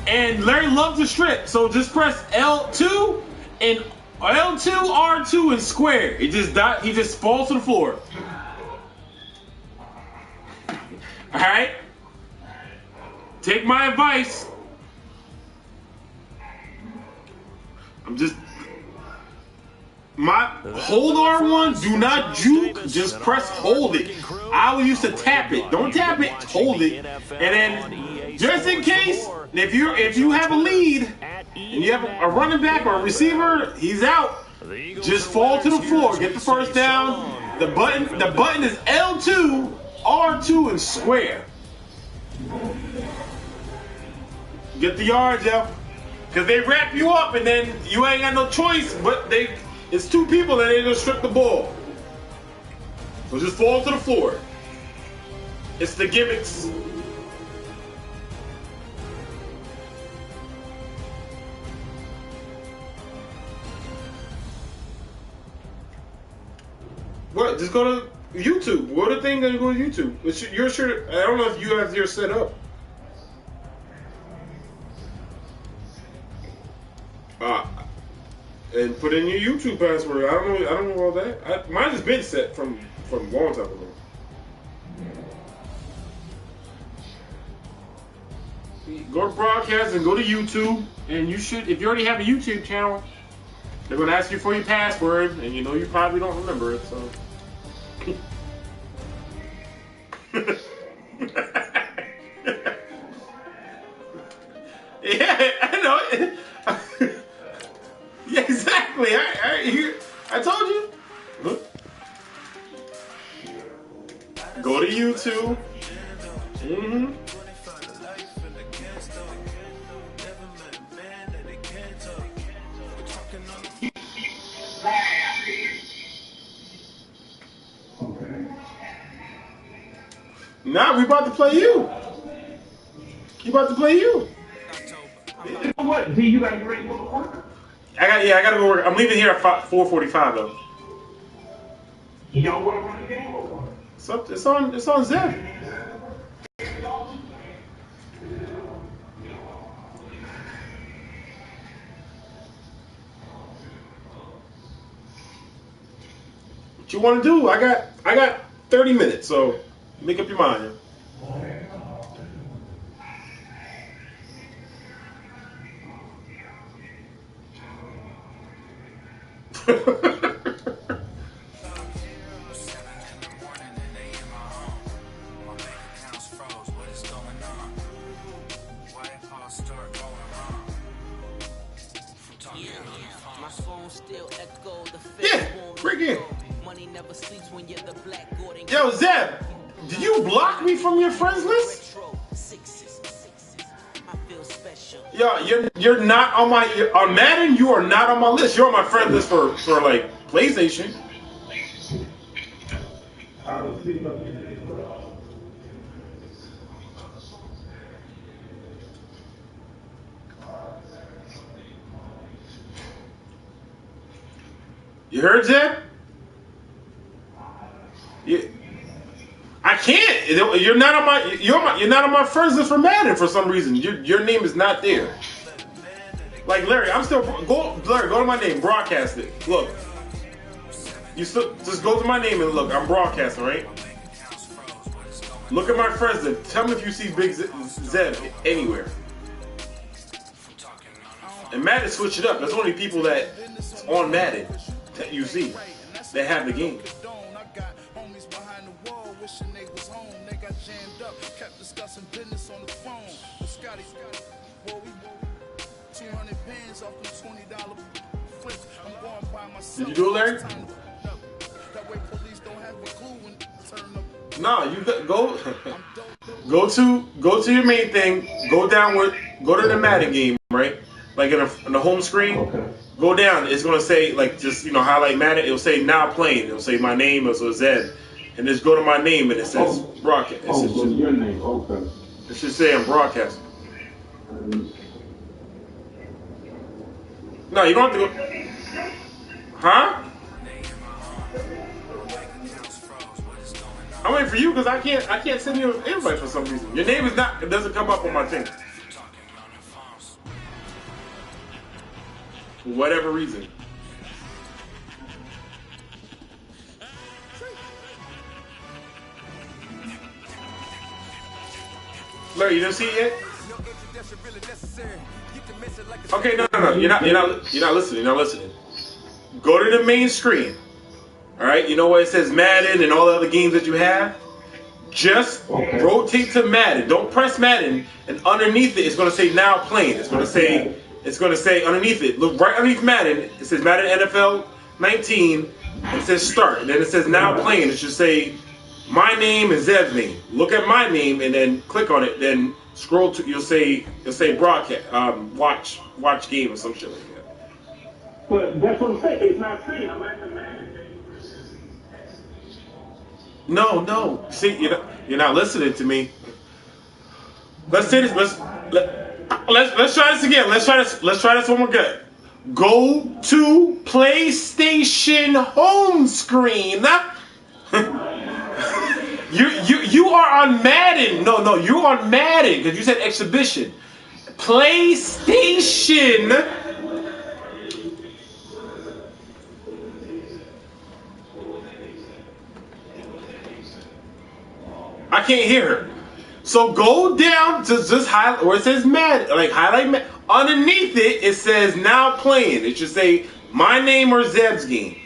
Speaker 1: And Larry loves to strip, so just press L2 and L2, R2, and square. He just falls to the floor. All right. Take my advice. Hold R1, do not juke, just press hold it. I used to tap it. Don't tap it, hold it. And then just in case, if you have a lead and you have a running back or a receiver, he's out. Just fall to the floor, get the first down. The button is L2, R2, and square. Get the yards, yo. Because they wrap you up and then you ain't got no choice, but it's two people and they just strip the ball. So just fall to the floor. It's the gimmicks. What? Just go to YouTube. What the thing gonna go to YouTube? You're sure? I don't know if you have yours set up. And put in your YouTube password. I don't know all that. Mine has been set from a long time ago. Go to broadcast and go to YouTube, and you should. If you already have a YouTube channel, they're gonna ask you for your password, and you know you probably don't remember it. So. Yeah, I know. Yeah, exactly. I told you. Look. Go to YouTube. Mm-hmm. Nah, we about to play you. He about to play you.
Speaker 6: You know what? D, you gotta get ready to go to work.
Speaker 1: I gotta go work. I'm leaving here at 4:45 though.
Speaker 6: You don't want to run the game over.
Speaker 1: It's on Zeb. What you want to do? I got 30 minutes, so make up your mind. Yeah, break in. Yo, Zeb, did you block me from your friends list? Yo, you're not on on Madden. You are not on my list. You're on my friend list for like PlayStation. You heard, Zeb? I can't. You're not on my. You're not on my friends list for Madden for some reason. Your name is not there. Like Larry, I'm still Larry. Go to my name. Broadcast it. Look. You still just go to my name and look. I'm broadcasting, right? Look at my friends list. Tell me if you see Big Zeb anywhere. And Madden switch it up. That's only people that on Madden that you see that have the game. Did you do it, Larry? No, you go to your main thing. Go to the Madden game. right? Like in the home screen.
Speaker 6: Okay.
Speaker 1: Go down. It's gonna say like just highlight Madden. It'll say now playing. It'll say my name is Zed, and just go to my name and it says broadcast.
Speaker 6: Oh, so your name. Okay.
Speaker 1: It should say I'm broadcasting. No, you don't have to go. Huh? I'm waiting for you because I can't send you an invite for some reason. Your name is not. It doesn't come up on my thing. For whatever reason. Larry, you didn't see it yet? Okay, no. You're not listening. You're not listening. Go to the main screen. All right. You know where it says Madden and all the other games that you have? Just rotate to Madden. Don't press Madden, and underneath it, it's going to say now playing. It's going to say underneath it. Look right underneath Madden. It says Madden NFL 19. And it says start, and then it says now playing. It should say my name and Zev's name. Look at my name and then click on it. Then scroll to you'll say broadcast, watch game or some shit like that.
Speaker 6: But that's what I'm saying. It's not free. I'm at the Madden.
Speaker 1: No. See, you're not listening to me. Let's say this. Let's try this again. Let's try this one more good. Go to PlayStation home screen. You are on Madden. No, you're on Madden because you said exhibition. PlayStation. I can't hear her. So go down to just highlight where it says Madden, like highlight Madden. Underneath it, it says now playing. It should say my name or Zeb's game.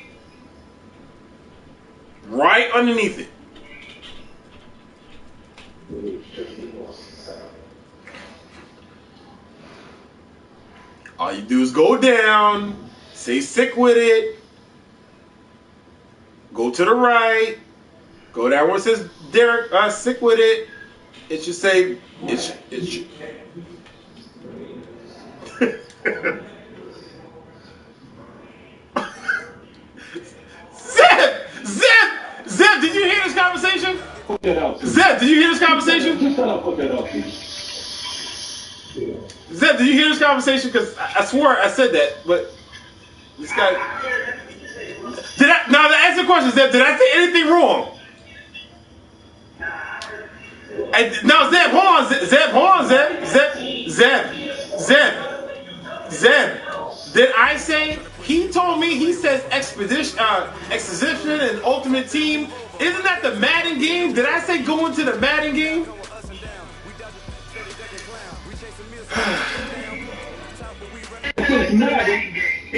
Speaker 1: Right underneath it. All you do is go down, say sick with it, go to the right, go down where it says Derek, sick with it. It should say, Zeb, did you hear this conversation?
Speaker 6: Put that out.
Speaker 1: Zeb, did you hear this conversation?
Speaker 6: Just put that out.
Speaker 1: Zeb, did you hear this conversation? Because I swore I said that, but this guy. Now to answer the question, Zeb, did I say anything wrong? No, Zeb, hold on, Zeb. Did I say? He told me he says exposition and ultimate team. Isn't that the Madden game? Did I say go into the Madden game?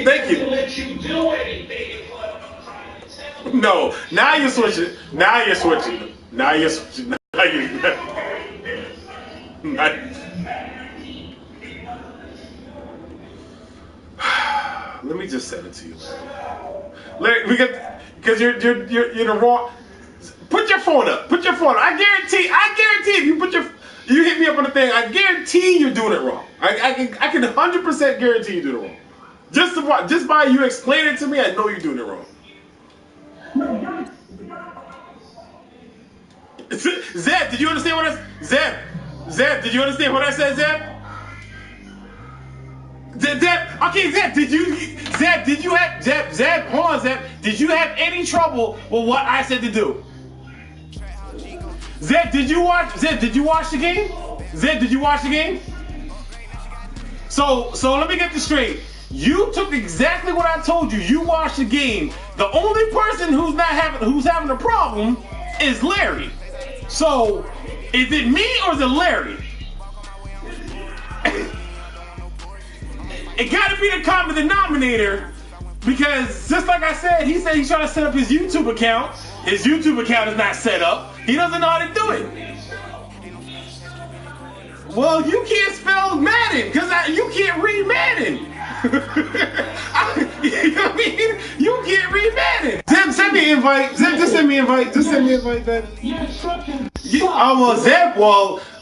Speaker 1: Thank you. No, now you're switching. Let me just send it to you, Larry. Because you're the wrong. Put your phone up. I guarantee if you hit me up on the thing, I guarantee you're doing it wrong. I can 100% guarantee you're doing it wrong. Just by you explaining it to me, I know you're doing it wrong. Zeb, did you understand what I said? Zeb, did you understand what I said, Zeb? Okay, Zeb, did you have any trouble with what I said to do? Zeb, did you watch the game? So let me get this straight. You took exactly what I told you. You watched the game. The only person who's having a problem is Larry. So, is it me or is it Larry? It gotta be the common denominator because just like I said, he said he's trying to set up his YouTube account. His YouTube account is not set up. He doesn't know how to do it. Well, you can't spell Madden because you can't read Madden. You know what I mean? You can't read Madden. Zeb, send me an invite. Zeb, just send me an invite. Man. Well, Zeb,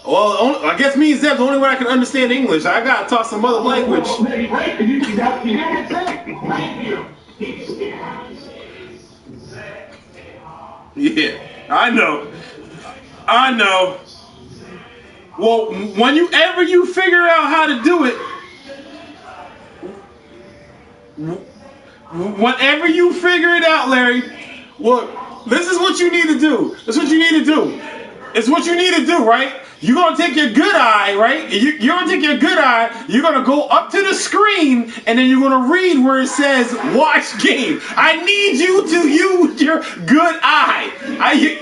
Speaker 1: Well, I guess me and Zeb's the only way I can understand English. I gotta talk some other language. Yeah, I know. Well, whenever you figure out how to do it, whenever you figure it out, Larry, well, this is what you need to do. It's what you need to do, right? You're going to take your good eye, right? You're going to take your good eye, you're going to go up to the screen, and then you're going to read where it says watch game. I need you to use your good eye.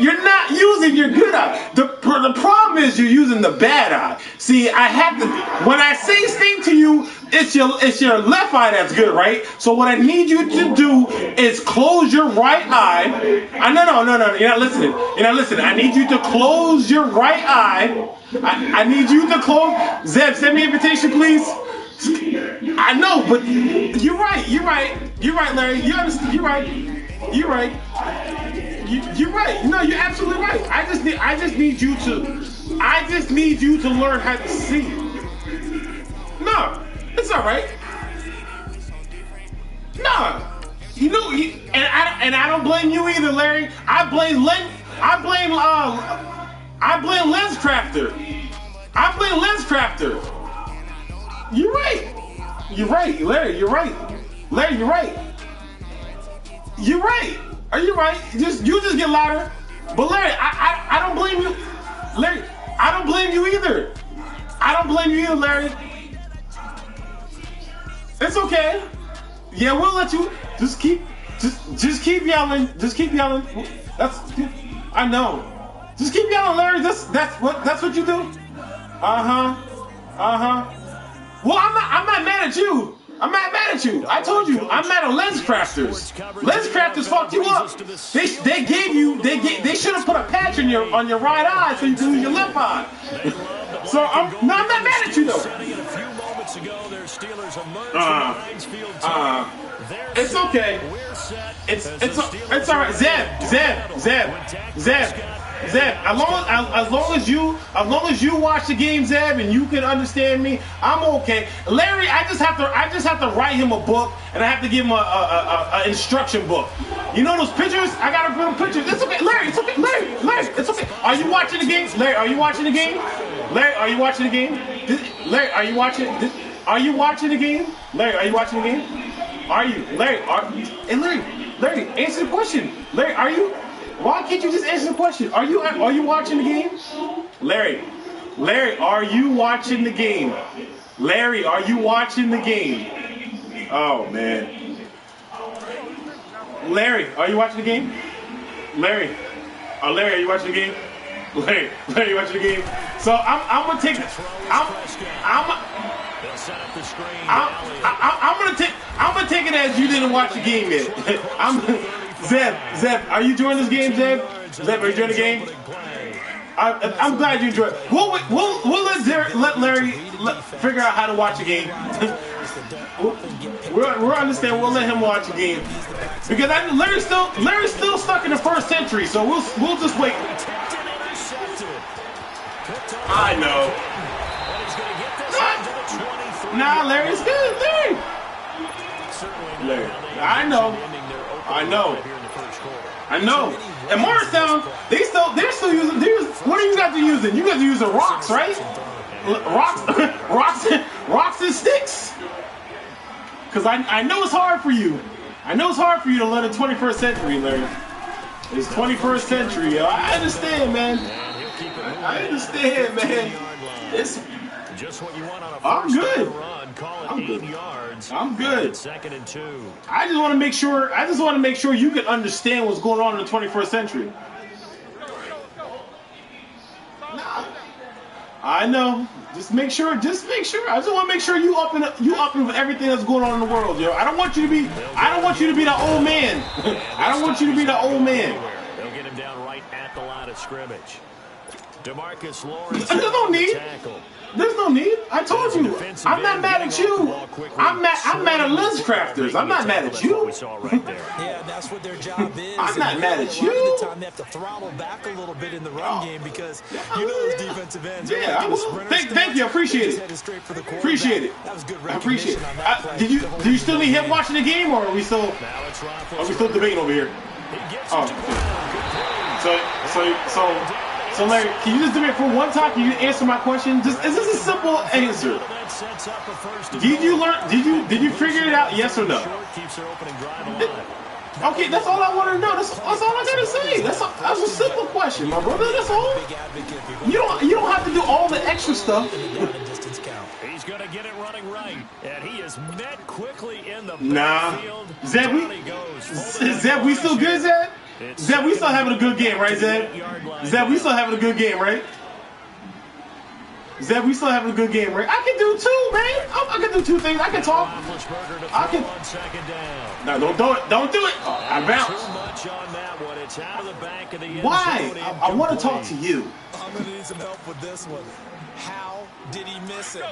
Speaker 1: You're not using your good eye. The problem is you're using the bad eye. See, when I say thing to you, it's your left eye that's good, right? So what I need you to do is close your right eye. No, you're not listening. I need you to close your right eye. I need you to close. Zeb, send me an invitation, please. I know, but you're right, Larry. You're right. You're right. No, you're absolutely right. I just need you to learn how to see. No, it's all right. No, and I don't blame you either, Larry. I blame LensCrafter. You're right, Larry. You're right. Are you right? You just get louder. But Larry, I don't blame you. Larry, I don't blame you either. Larry. It's okay. Yeah, we'll let you just keep yelling. I know. Just keep yelling, Larry. That's what you do. Well, I'm not mad at you. I told you, I'm mad at LensCrafters. LensCrafters fucked you up. They should have put a patch on your right eye so you can use your left eye. So I'm not mad at you though. It's okay. It's all right. Zeb. As long as you watch the game, Zeb, and you can understand me, I'm okay. Larry, I just have to write him a book, and I have to give him a instruction book. You know those pictures? I gotta put him pictures. It's okay, Larry. It's okay, Larry. It's okay. Are you watching the game, Larry? Are you watching the game? Larry, are you watching the game? Larry, are you watching? Are you watching the game? Larry, are you watching the game? Are you, Larry? Larry, answer the question. Larry, are you? Why can't you just answer the question? Are you watching the game? Larry, are you watching the game? Larry, are you watching the game? Oh man. Larry, are you watching the game? Larry, are you watching the game? Larry, are you watching the game? So I'm gonna take it as you didn't watch the game yet. Zeb, are you enjoying this game, Zeb? Zeb, are you enjoying the game? I'm glad you enjoyed it. We'll let Larry figure out how to watch a game. we'll understand. We'll let him watch a game because Larry's still stuck in the first century. So we'll just wait. I know. Nah, Larry's good. Larry, I know. And Morristown, they're still using. What are you guys using? You guys are using rocks, right? Rocks and sticks. Because I know it's hard for you. I know it's hard for you to learn the 21st century, Larry. It's 21st century, yo. I understand, man. It's just what you want on a first down run. Call it 8 yards. I'm good. 2nd and 2. I just want to make sure you can understand what's going on in the 21st century. I know. Just make sure. I just want to make sure you up with everything that's going on in the world, yo. I don't want you to be the old man. I don't want you to be the old man. They'll get him down right at the line of scrimmage.
Speaker 5: DeMarcus Lawrence.
Speaker 1: There's no need.
Speaker 5: Tackle.
Speaker 1: There's no need. I told you. I'm not mad at you. I'm mad at lens crafters. I'm not mad at you.
Speaker 3: Yeah, that's what their job is.
Speaker 1: I'm not mad at you.
Speaker 3: A lot of the time they have to throttle back a little bit in the run game because you know those defensive ends.
Speaker 1: Yeah, I will. Thank you. I appreciate it. Appreciate it.
Speaker 3: That was good
Speaker 1: I appreciate it.
Speaker 3: on that play.
Speaker 1: Do you still need help watching the game, or are we still debating over here? Oh. So Larry, can you just do it for one time? Can you answer my question? Is this a simple answer? Did you figure it out? Yes or no? Okay, that's all I want to know. That's all I gotta say. That's a simple question, my brother. That's all. You don't have to do all the extra stuff.
Speaker 5: He's gonna get it running right, and he is met quickly in the
Speaker 1: backfield. Zeb, we still good, Zeb? Zeb, we still having a good game, right, Zeb? Zeb, we still having a good game, right? Zeb, we still having a good game, right? I can do two, man. I can do two things. I can talk. I can. No, don't do it. Don't do it. Oh, I bounce. Why? I want to talk to you.
Speaker 3: I'm gonna need some help with this one. How did he miss it?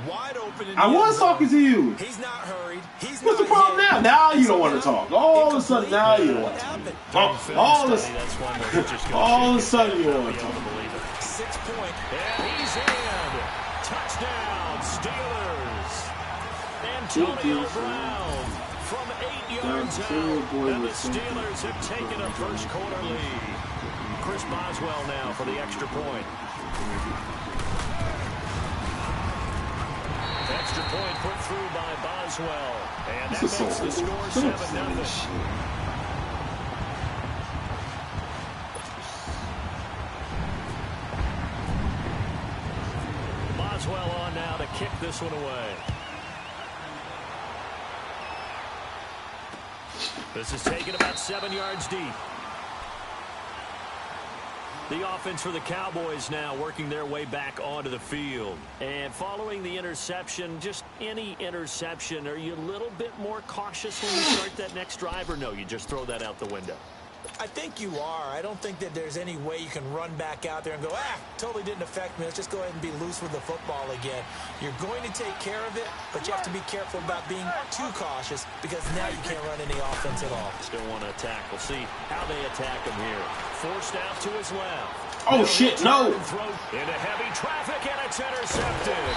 Speaker 3: Wide open.
Speaker 1: I was talking to you.
Speaker 3: He's not hurried.
Speaker 1: What's the problem now? Now you don't want to talk. All of a sudden, now you don't want to talk. All of a sudden, you don't want to talk.
Speaker 3: 6 point.
Speaker 5: And he's in. Touchdown, Steelers. Antonio Brown from 8 yards out. And the Steelers have taken a first quarter lead. Chris Boswell now for the extra point. Extra point put through by Boswell. And that makes the score 7-0. Boswell on now to kick this one away. This is taken about 7 yards deep. The offense for the Cowboys now working their way back onto the field. And following the interception, just any interception, are you a little bit more cautious when you start that next drive, or no, you just throw that out the window?
Speaker 3: I think you are. I don't think that there's any way you can run back out there and go, totally didn't affect me. Let's just go ahead and be loose with the football again. You're going to take care of it, but you have to be careful about being too cautious because now you can't run any offense at all.
Speaker 5: Still want to attack. We'll see how they attack him here. Forced out to his left.
Speaker 1: Oh, shit, no.
Speaker 5: Into heavy traffic, and it's intercepted.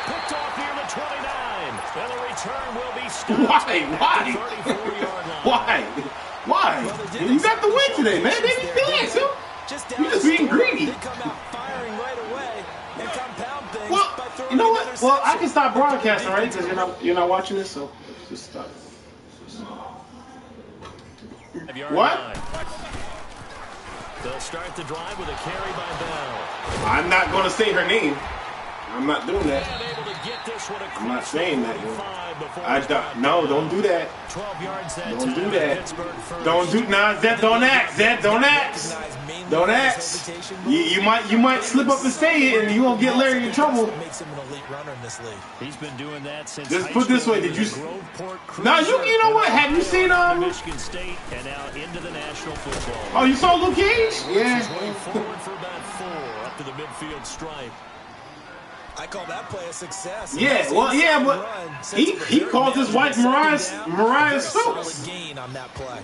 Speaker 5: Picked off near the 29. And the return will be stopped.
Speaker 1: Why?
Speaker 5: 34-yard line.
Speaker 1: Why? You got the win today, man. They didn't relax him. You're just being greedy.
Speaker 3: They come out firing right away and compound things by throwing
Speaker 1: you know what? Well, I can stop broadcasting, right? Because you're not watching this, so just stop. What?
Speaker 5: They'll start the drive with a carry by Bell.
Speaker 1: I'm not going to say her name. I'm not doing that. I'm not saying that. No, don't do that.
Speaker 5: 12 yards that
Speaker 1: don't do that. Zed, don't act. Zed, don't act. Don't act. You might slip up and say it, and you won't get Larry in trouble.
Speaker 3: Makes him an elite runner in this league.
Speaker 5: He's been doing that since.
Speaker 1: Just put this way. Did you? Now you know what? Have you seen
Speaker 5: Michigan State and now into the National Football?
Speaker 1: Oh, you saw Luke Cage? Yeah.
Speaker 5: Forward for about 4 up to the midfield stripe.
Speaker 3: I call that play a success.
Speaker 1: Yeah, well, yeah, but he calls his wife Mariah Stokes.
Speaker 3: Gain on that play.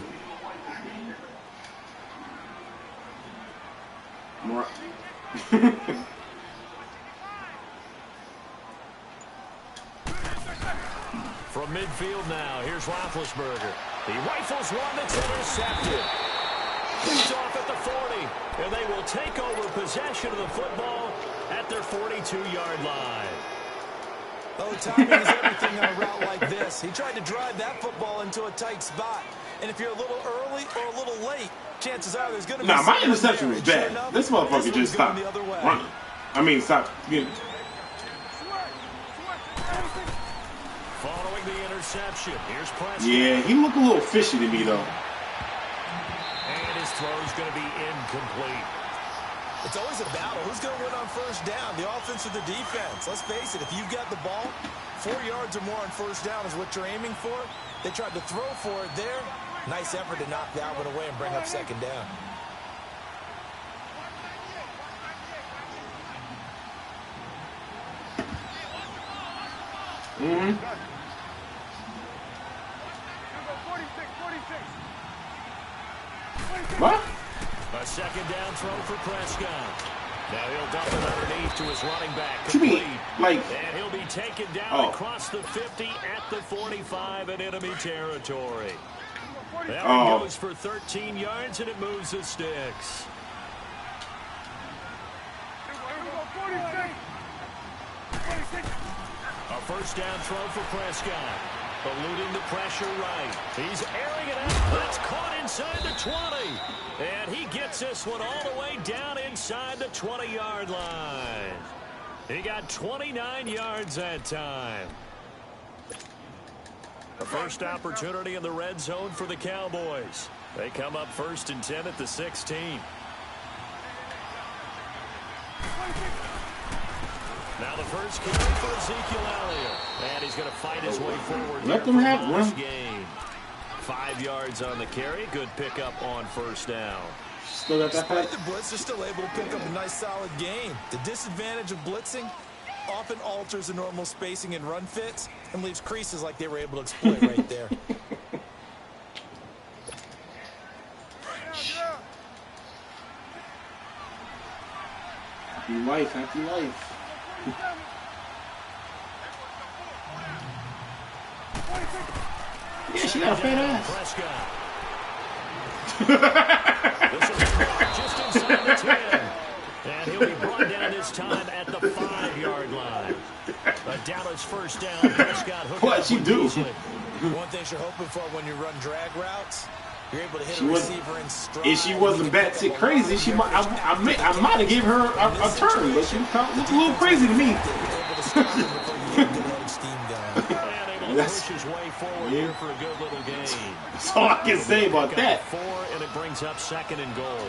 Speaker 5: From midfield now, here's Roethlisberger. He rifles one that's intercepted. Picked off at the 40, and they will take over possession of the football at their 42-yard line.
Speaker 3: Oh, timing is everything on a route like this. He tried to drive that football into a tight spot. And if you're a little early or a little late, chances are there's going to be...
Speaker 1: Nah, my interception was bad. This motherfucker just stopped running. I mean, stop.
Speaker 5: Following the interception, here's Prescott.
Speaker 1: Yeah, he looked a little fishy to me, though.
Speaker 5: And his throw's going to be incomplete.
Speaker 3: It's always a battle. Who's going to win on first down, the offense or the defense? Let's face it, if you've got the ball, 4 yards or more on first down is what you're aiming for. They tried to throw for it there. Nice effort to knock that one away and bring up second down.
Speaker 1: Mm-hmm. What?
Speaker 5: A second down throw for Prescott. Now he'll dump it underneath to his running back.
Speaker 1: What you mean? Like,
Speaker 5: and he'll be taken down across the 50 at the 45 in enemy territory. That one goes for 13 yards, and it moves the sticks. A first down throw for Prescott. Eluding the pressure right. He's airing it out. That's caught inside the 20. And he gets this one all the way down inside the 20-yard line. He got 29 yards that time. The first opportunity in the red zone for the Cowboys. They come up 1st and 10 at the 16. Now the first carry for Ezekiel Elliott. And he's going to fight his way forward.
Speaker 1: Let them have one.
Speaker 5: Game. 5 yards on the carry. Good pickup on first down.
Speaker 1: Still got that fight.
Speaker 3: The blitz are still able to pick up a nice solid gain. The disadvantage of blitzing often alters the normal spacing and run fits and leaves creases like they were able to exploit right there.
Speaker 1: Happy life, happy life. Yeah, she got a fat ass.
Speaker 5: Just inside the 10. And he'll be brought down this time at the 5-yard line. A Dallas first down. Prescott
Speaker 1: What'd she do?
Speaker 3: One thing you're hoping for when you run drag routes, you're able to hit a receiver in stride.
Speaker 1: If she wasn't batshit crazy, she might. I might have given her a turn, but she looked a little crazy to me.
Speaker 5: Push his way forward here for a good little game.
Speaker 1: That's all I can say about that.
Speaker 5: 4, and it brings up 2nd and goal.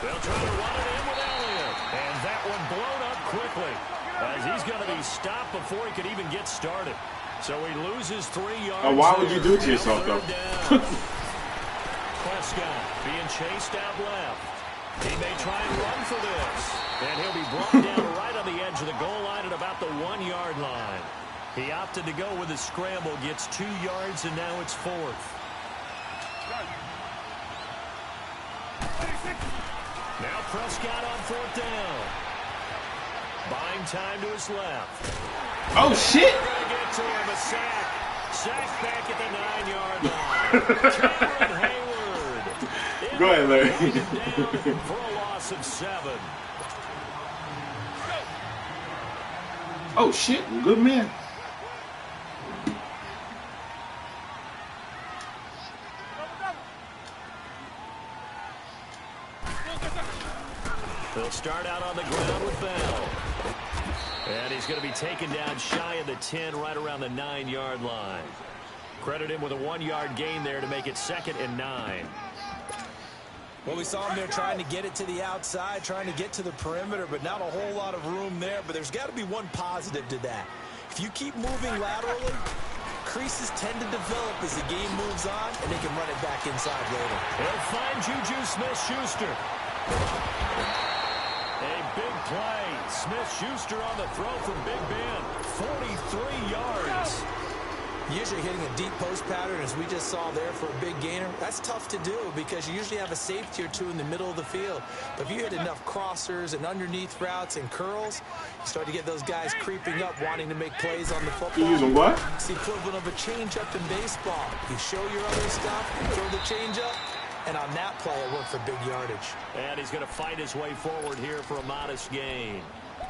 Speaker 5: They'll try to run it in with Elliott. And that one blown up quickly, as he's going to be stopped before he could even get started. So he loses 3 yards.
Speaker 1: Oh, why would you do to yourself, though?
Speaker 5: Prescott being chased out left. He may try and run for this. And he'll be brought down right on the edge of the goal line at about the 1-yard line. He opted to go with a scramble, gets 2 yards, and now it's 4th. Now Prescott on 4th down. Buying time to his left.
Speaker 1: Oh, shit.
Speaker 5: Going to get to him, a sack. Sack back at the 9-yard line. Cameron Hayward.
Speaker 1: Go ahead, Larry.
Speaker 5: For a loss of 7.
Speaker 1: Oh, shit. Good man.
Speaker 5: They'll start out on the ground with Bell. And he's going to be taken down shy of the 10, right around the 9-yard line. Credit him with a 1-yard gain there to make it 2nd and 9.
Speaker 3: Well, we saw him there trying to get it to the outside, trying to get to the perimeter, but not a whole lot of room there. But there's got to be one positive to that. If you keep moving laterally, creases tend to develop as the game moves on, and they can run it back inside later.
Speaker 5: They'll find Juju Smith-Schuster. A big play. Smith-Schuster on the throw from Big Ben. 43 yards.
Speaker 3: Usually hitting a deep post pattern, as we just saw there, for a big gainer, that's tough to do because you usually have a safety or two in the middle of the field. But if you hit enough crossers and underneath routes and curls, you start to get those guys creeping up, wanting to make plays on the football.
Speaker 1: You using what?
Speaker 3: It's the equivalent of a changeup in baseball. You show your other stuff, throw the changeup, and on that play, it worked for big yardage.
Speaker 5: And he's going to fight his way forward here for a modest gain.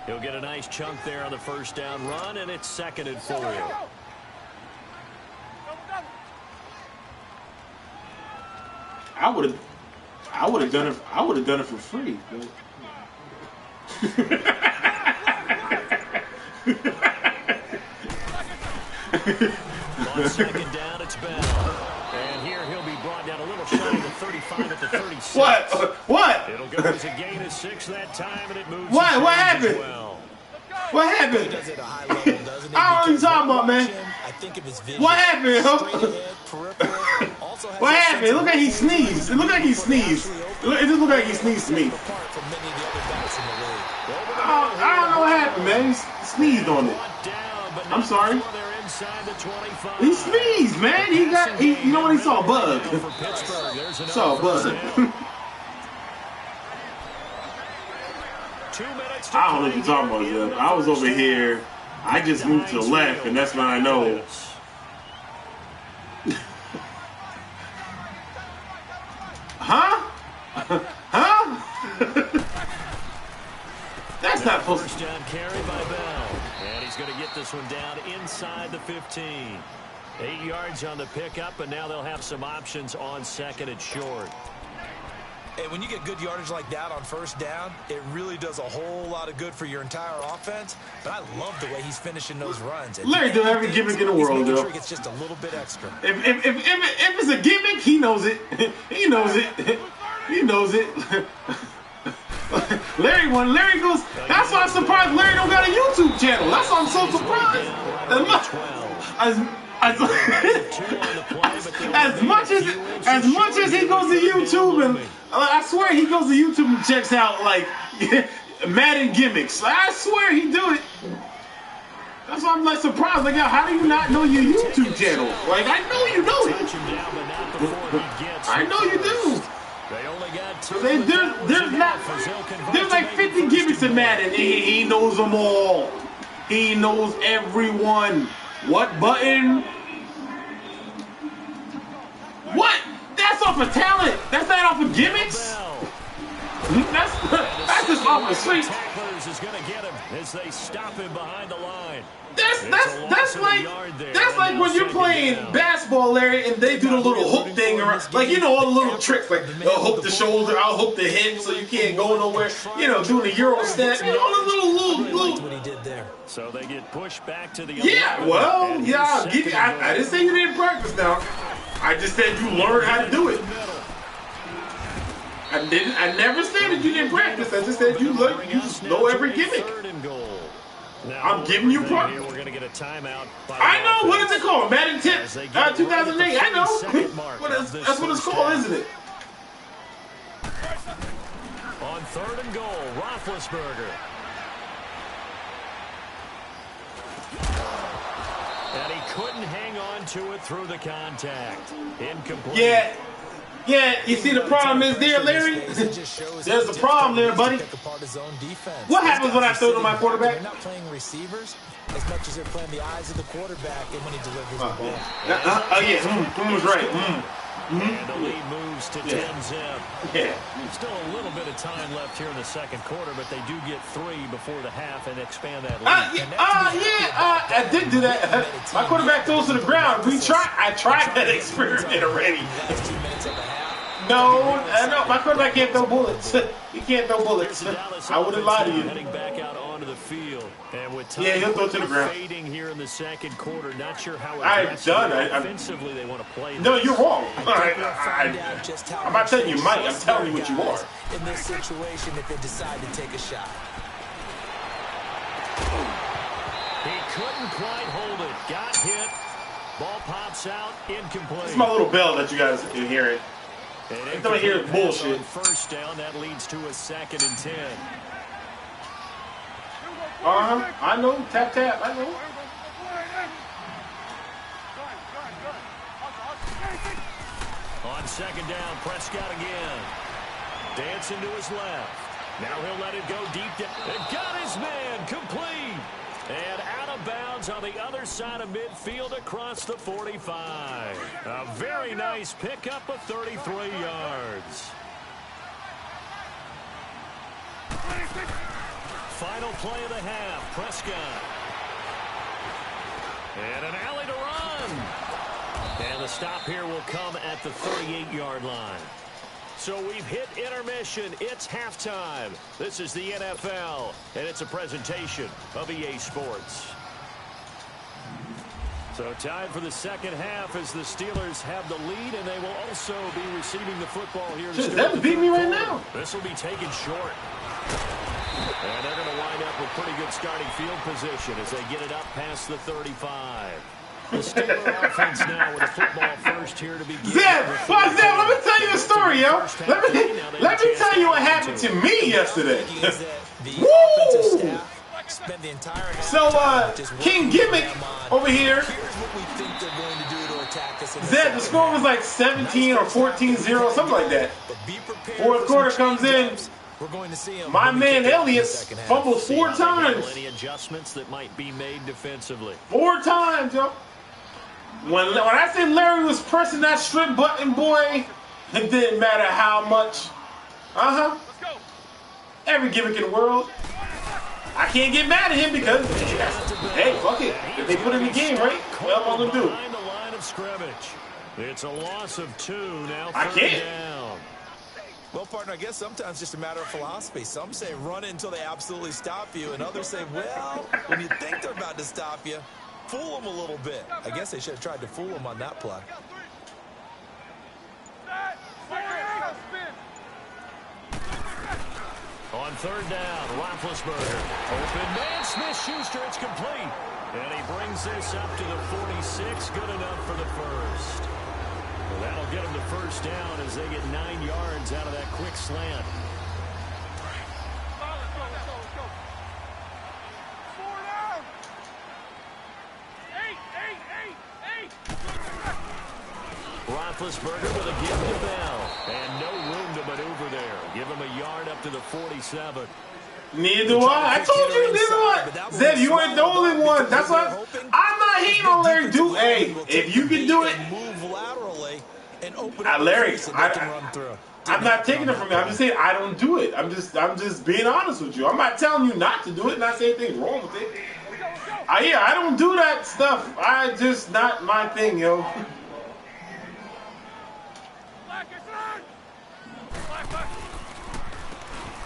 Speaker 5: He'll get a nice chunk there on the first down run, and it's 2nd and 4.
Speaker 1: I would have done it. I would have done it for free.
Speaker 5: On 2nd down, it's Bell. And here he'll be brought down a little shy of the 35 at the 36.
Speaker 1: What?
Speaker 5: It'll go as a gain of 6 that time, and it moves.
Speaker 1: What happened?
Speaker 5: Well.
Speaker 1: What happened?
Speaker 3: He does it at a high level, doesn't he?
Speaker 1: I don't know what you're talking about, man.
Speaker 3: I think of his vision.
Speaker 1: What happened? What happened? Look like he sneezed. It looked like he sneezed. It just looked like he sneezed to me.
Speaker 3: Apart from many of the other guys in the league.
Speaker 1: I don't know what happened, man. He sneezed on it. I'm sorry. He sneezed, man. You know what? He saw a bug. Saw a bug. I don't know what you're talking about, Jeff. I was over here. I just moved to the left, and that's when I know. Huh? Huh? That's not supposed to.
Speaker 2: First down carry by Bell. And he's going to get this one down inside the 15. 8 yards on the pickup, and now they'll have some options on second and short.
Speaker 3: And when you get good yardage like that on first down, it really does a whole lot of good for your entire offense. But I love the way he's finishing those runs. And
Speaker 1: Larry do every gimmick in the world, though.
Speaker 3: It's just a little bit extra.
Speaker 1: If it's a gimmick, he knows it. He knows it. He knows it. Larry goes. That's why I'm surprised Larry don't got a YouTube channel. That's why I'm so surprised. As much as he goes to YouTube, and I swear he goes to YouTube and checks out like Madden gimmicks. I swear he do it. That's why I'm like surprised. Like, how do you not know your YouTube channel? Like, I know you know it. I know you do. There's like 50 gimmicks in Madden. He knows them all. He knows everyone. What button? What? That's off of talent. That's not off of gimmicks. That's just off of street.
Speaker 2: Is going to get him as they stop him behind the line.
Speaker 1: That's like when you're playing basketball, Larry, and they do the little hook thing around, like, you know, all the little tricks, like I'll hook the shoulder, I'll hook the hip, so you can't go nowhere. You know, doing the Euro step, you know, all the little.
Speaker 3: What he did there.
Speaker 2: So they get pushed back to the.
Speaker 1: Yeah, well, yeah, I'll give you. I didn't say you didn't practice now. I just said you learned how to do it. I never said that you didn't practice. I just said you know every gimmick. I'm giving you practice.
Speaker 2: We're going to get a timeout.
Speaker 1: I know. What is it called? Madden 10, 2008. I know. That's what it's called, isn't it?
Speaker 2: On 3rd and goal, Roethlisberger. And he couldn't hang on to it through the contact. Incomplete.
Speaker 1: Yeah, you see the problem is there, Larry? There's a problem there, buddy. What happens when I throw to my quarterback?
Speaker 3: They're not playing receivers as much as they're playing the eyes of the quarterback and when he delivers the ball.
Speaker 1: Yeah, was right.
Speaker 2: And the lead moves to 10-zip.
Speaker 1: Yeah.
Speaker 2: Still a little bit of time left here in the second quarter, but they do get 3 before the half and expand that lead.
Speaker 1: I did do that. My quarterback throws to the ground. I tried that experiment already. No, my quarterback can't throw bullets. He can't throw bullets. I wouldn't lie to you.
Speaker 2: Heading back out onto the field. And with time
Speaker 1: he'll throw to the ground.
Speaker 2: Fading here in the second quarter, not sure how offensively they want to play.
Speaker 1: No, you're wrong. I'm not telling you, Mike. I'm telling you what you are.
Speaker 3: In this situation, if they decide to take a shot.
Speaker 2: He couldn't quite hold it. Got hit. Ball pops out. Incomplete.
Speaker 1: It's my little bell that you guys can hear it. Every time I hear bullshit.
Speaker 2: First down, that leads to a 2nd and 10.
Speaker 1: I know. Tap, I know.
Speaker 2: On 2nd down, Prescott again. Dancing to his left. Now he'll let it go deep down. And got his man complete. And out of bounds on the other side of midfield across the 45. A very nice pickup of 33 yards. Final play of the half, Prescott. And an alley to run. And the stop here will come at the 38-yard line. So we've hit intermission. It's halftime. This is the NFL, and it's a presentation of EA Sports. So time for the second half as the Steelers have the lead, and they will also be receiving the football here.
Speaker 1: That would beat me right now.
Speaker 2: This will be taken short. And they're going to wind up with pretty good starting field position as they get it up past the 35. The Steelers offense now with the football first here to begin.
Speaker 1: Zeb, let me tell you a story, yo. Let me tell you what happened to me yesterday.
Speaker 3: The offensive staff Spend the entire
Speaker 7: So, King Gimmick over here.
Speaker 3: Here's what we think they're going to do to attack us in
Speaker 7: Zed, the score was like 17 or 14-0, something like that. Fourth quarter comes in.
Speaker 3: We're going to see him.
Speaker 7: My man Elliott fumbled 4 times.
Speaker 5: Any adjustments that might be made defensively.
Speaker 7: 4 times, yo. When I say Larry was pressing that strip button, boy, it didn't matter how much. Every gimmick in the world. I can't get mad at him because, hey, fuck it. If they put in the game, right? What am I gonna do?
Speaker 5: Behind the line of scrimmage. It's a loss of 2 now.
Speaker 7: I can't.
Speaker 5: Down.
Speaker 3: Well, partner, I guess sometimes it's just a matter of philosophy. Some say run it until they absolutely stop you, and others say, well, when you think they're about to stop you, fool them a little bit. I guess they should have tried to fool them on that play.
Speaker 5: On 3rd down, Roethlisberger. Open man, Smith-Schuster, it's complete. And he brings this up to the 46, good enough for the first. Well, that'll get him the first down as they get 9 yards out of that quick slant.
Speaker 4: Let's go. 4 down. 8.
Speaker 5: Roethlisberger with a give to Bell. And no room to maneuver there. Give him a yard up to the 47.
Speaker 7: Neither do I. I told you, neither do I. Zed, you ain't the only one. That's why I'm not hating on Larry. Do hey, if you can do it,
Speaker 3: move laterally and open
Speaker 7: Larry,
Speaker 3: run
Speaker 7: I'm not taking it from you. I'm just saying I don't do it. I'm just being honest with you. I'm not telling you not to do it. Not saying anything's wrong with it. I don't do that stuff. I just not my thing, yo.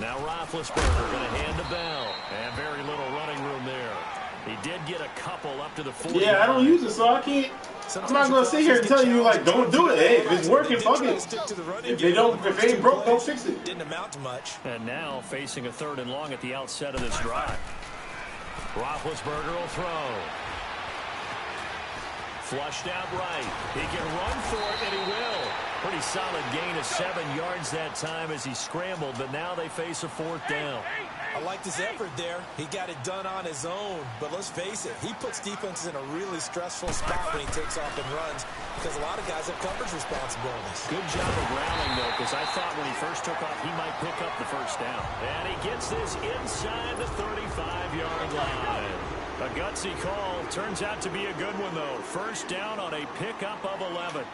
Speaker 5: Now Roethlisberger going to hand to Bell. And very little running room there. He did get a couple up to the 40.
Speaker 7: Yeah, I don't use it, so I can't. I'm not going to sit here and tell you, like, don't do it. Hey, if it's working, fuck it. If it ain't broke, don't fix it.
Speaker 3: Didn't amount to much.
Speaker 5: And now facing a 3rd and long at the outset of this drive. Roethlisberger will throw. Flushed out right. He can run for it, and he will. Pretty solid gain of 7 yards that time as he scrambled, but now they face a 4th down.
Speaker 3: I liked his effort there. He got it done on his own. But let's face it, he puts defenses in a really stressful spot when he takes off and runs because a lot of guys have coverage responsibilities.
Speaker 5: Good job of grounding, though, because I thought when he first took off, he might pick up the first down. And he gets this inside the 35-yard line. A gutsy call. Turns out to be a good one, though. First down on a pickup of 11.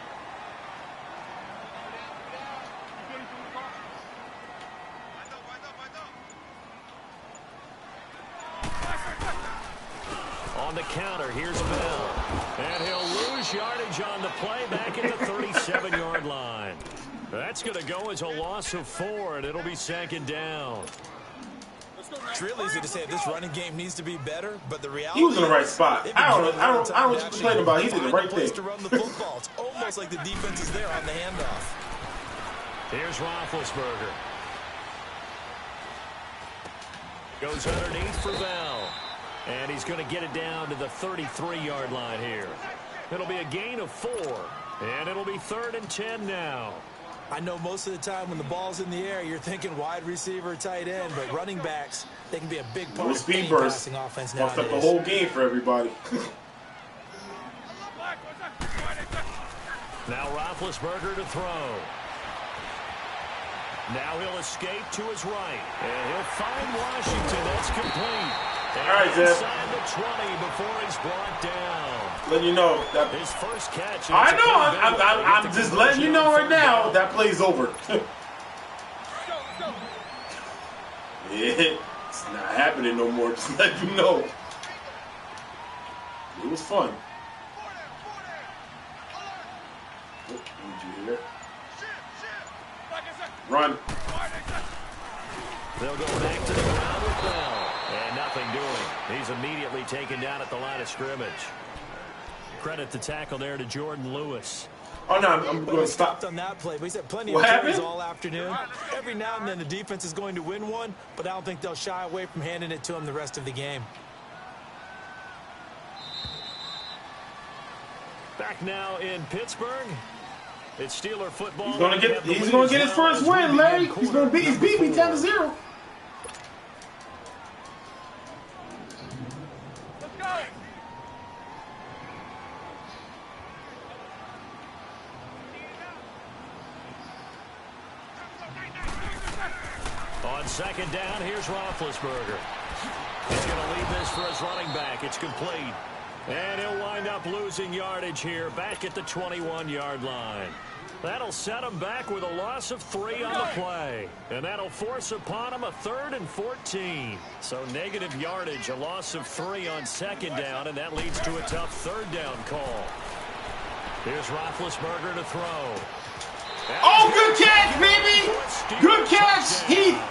Speaker 5: On the counter, here's Bell. And he'll lose yardage on the play back at the 37-yard line. That's going to go as a loss of 4, and it'll be 2nd down.
Speaker 3: It's real easy to say this running game needs to be better, but the reality
Speaker 7: he was in the right spot. I don't know what you're complaining about. He did the right thing.
Speaker 3: To run the football. It's almost like the defense is there on the handoff.
Speaker 5: Here's Roethlisberger. Goes underneath for Bell. And he's going to get it down to the 33-yard line here. It'll be a gain of 4. And it'll be 3rd and 10 now.
Speaker 3: I know most of the time when the ball's in the air, you're thinking wide receiver, tight end, but running backs, they can be a big part of any passing offense nowadays.
Speaker 7: Fucked up the whole game for everybody.
Speaker 5: Now Roethlisberger to throw. Now he'll escape to his right. And he'll find Washington. That's complete. And
Speaker 7: all right, Zeb.
Speaker 5: Inside the 20 before he's brought down.
Speaker 7: Let you know. That,
Speaker 5: his first catch.
Speaker 7: I know. I'm just letting you know right now that play's over. Yeah, it's not happening no more. Just let you know. It was fun. Oh, did you hear? Run.
Speaker 5: They'll go back to the ground with Bell. And nothing doing. He's immediately taken down at the line of scrimmage. Credit the tackle there to Jordan Lewis.
Speaker 7: Oh, no, I'm going to stop.
Speaker 3: On that play, but he's had plenty of carries all afternoon. Every now and then the defense is going to win one, but I don't think they'll shy away from handing it to him the rest of the game.
Speaker 5: Back now in Pittsburgh. It's Steeler football.
Speaker 7: He's going to get his first win, Larry. He's beat me 10-0.
Speaker 5: On second down, here's Roethlisberger. He's going to leave this for his running back. It's complete. And he'll wind up losing yardage here back at the 21-yard line. That'll set him back with a loss of 3 on the play. And that'll force upon him a 3rd and 14. So negative yardage, a loss of 3 on second down, and that leads to a tough 3rd down call. Here's Roethlisberger to throw.
Speaker 7: Oh, good catch, baby! Good catch, Heath!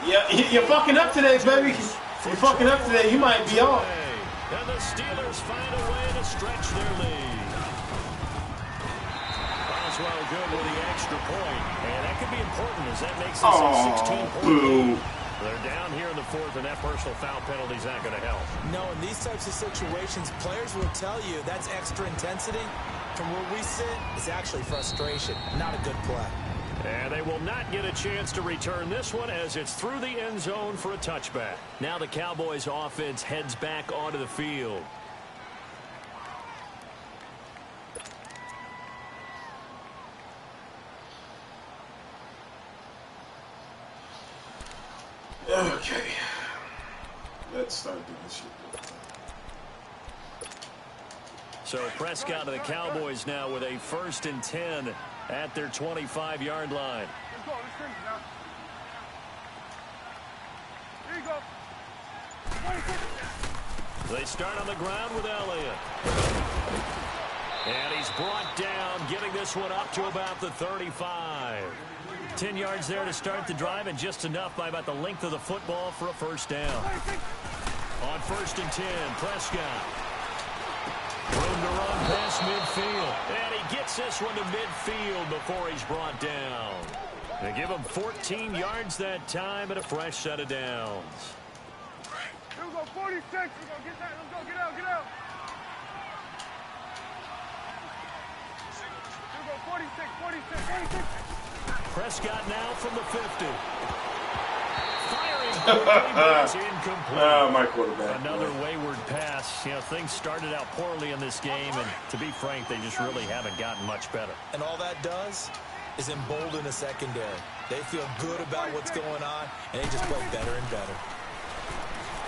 Speaker 7: Yeah, you're fucking up today, baby. You're fucking up today. You might be off.
Speaker 5: And the Steelers find a way to stretch their lead. Boswell good with the extra point. And that could be important as that makes this a 16-point lead. They're down here in the 4th, and that personal foul penalty is not going to help.
Speaker 3: No, in these types of situations, players will tell you that's extra intensity. From where we sit, it's actually frustration, not a good play.
Speaker 5: And they will not get a chance to return this one as it's through the end zone for a touchback. Now the Cowboys offense heads back onto the field.
Speaker 7: Okay. Let's start doing this shit.
Speaker 5: So Prescott to the Cowboys now with a 1st and 10 at their 25-yard line.
Speaker 4: Let's go. Let's finish now. Here you go. 26.
Speaker 5: They start on the ground with Elliott. And he's brought down, getting this one up to about the 35. 10 yards there to start the drive, and just enough by about the length of the football for a 1st down. On 1st and 10, Prescott. Room to run past midfield. And he gets this one to midfield before he's brought down. They give him 14 yards that time and a fresh set of downs.
Speaker 4: Here we go, 46. We're going to get that. Let's go. Get out. Get out. Here we go, 46, 46, 46.
Speaker 5: Prescott now from the 50. Firing, but it's incomplete.
Speaker 7: Oh, my quarterback.
Speaker 5: Another wayward pass. You know, things started out poorly in this game, and to be frank, they just really haven't gotten much better.
Speaker 3: And all that does is embolden the secondary. They feel good about what's going on, and they just play better and better.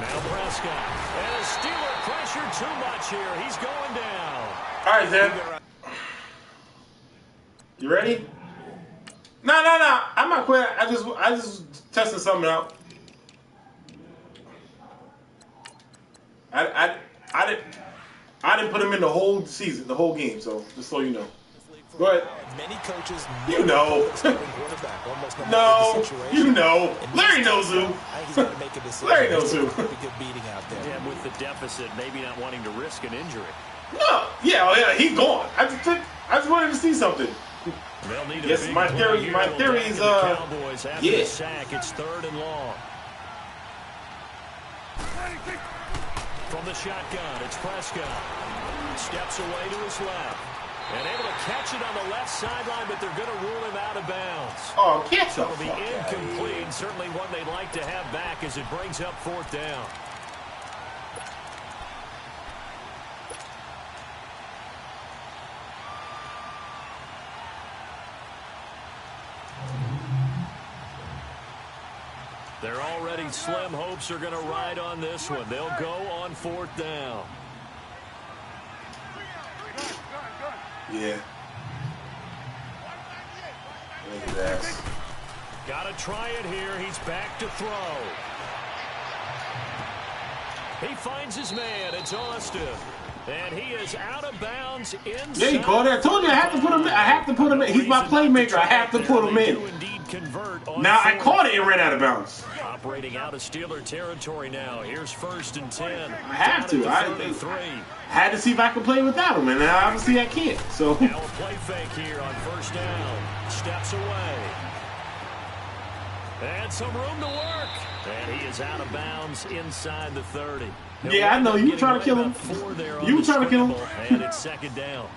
Speaker 5: Now Prescott. And a Steeler pressure too much here. He's going down.
Speaker 7: All right, Zeb. You ready? No. I'm not quitting. I just testing something out. I didn't put him in the whole season, the whole game. So just so you know. Go ahead.
Speaker 3: Many coaches
Speaker 7: You know. No, you know. Larry knows who. Larry knows who.
Speaker 3: Good beating out there.
Speaker 5: Yeah, with the deficit, maybe not wanting to risk an injury.
Speaker 7: No, yeah, he's gone. I just wanted to see something.
Speaker 5: They'll need
Speaker 7: Yes, my theory is
Speaker 5: Cowboys after
Speaker 7: yeah.
Speaker 5: the sack. It's 3rd and long. From the shotgun, it's Prescott. Steps away to his left. And able to catch it on the left sideline, but they're going to rule him out of bounds.
Speaker 7: Oh, catch
Speaker 5: It'll be incomplete. Certainly one they'd like to have back as it brings up 4th down. Their already slim hopes are going to ride on this one. They'll go on 4th down.
Speaker 7: Yeah. Look at that.
Speaker 5: Got to try it here. He's back to throw. He finds his man. It's Austin. And he is out of bounds inside.
Speaker 7: Yeah, he caught it. I told you I have to put him in. I have to put him in. He's my playmaker. I have to put him in. Now I caught it and ran out of bounds.
Speaker 5: Operating out of Steeler territory now. Here's 1st and 10.
Speaker 7: I have to. I had to see if I could play without him, and obviously I can't. So
Speaker 5: now a play fake here on 1st down. Steps away. And some room to work. And he is out of bounds inside the 30.
Speaker 7: Yeah, I know. You were trying to kill him. You were trying to kill him.
Speaker 5: And it's 2nd down.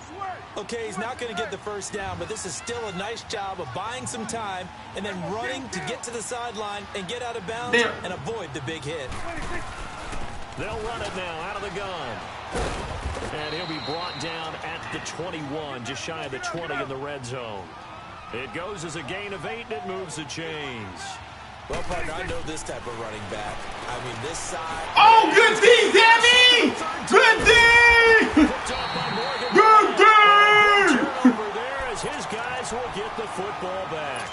Speaker 3: Okay, he's not going to get the 1st down, but this is still a nice job of buying some time and then running to get to the sideline and get out of bounds and avoid the big hit.
Speaker 5: They'll run it now out of the gun. And he'll be brought down at the 21, just shy of the 20 in the red zone. It goes as a gain of 8, and it moves the chains.
Speaker 3: Well, partner, I know this type of running back. I mean, this side.
Speaker 7: Oh, good D, Sammy! Good D! Good D!
Speaker 5: Over there as his guys will get the football back.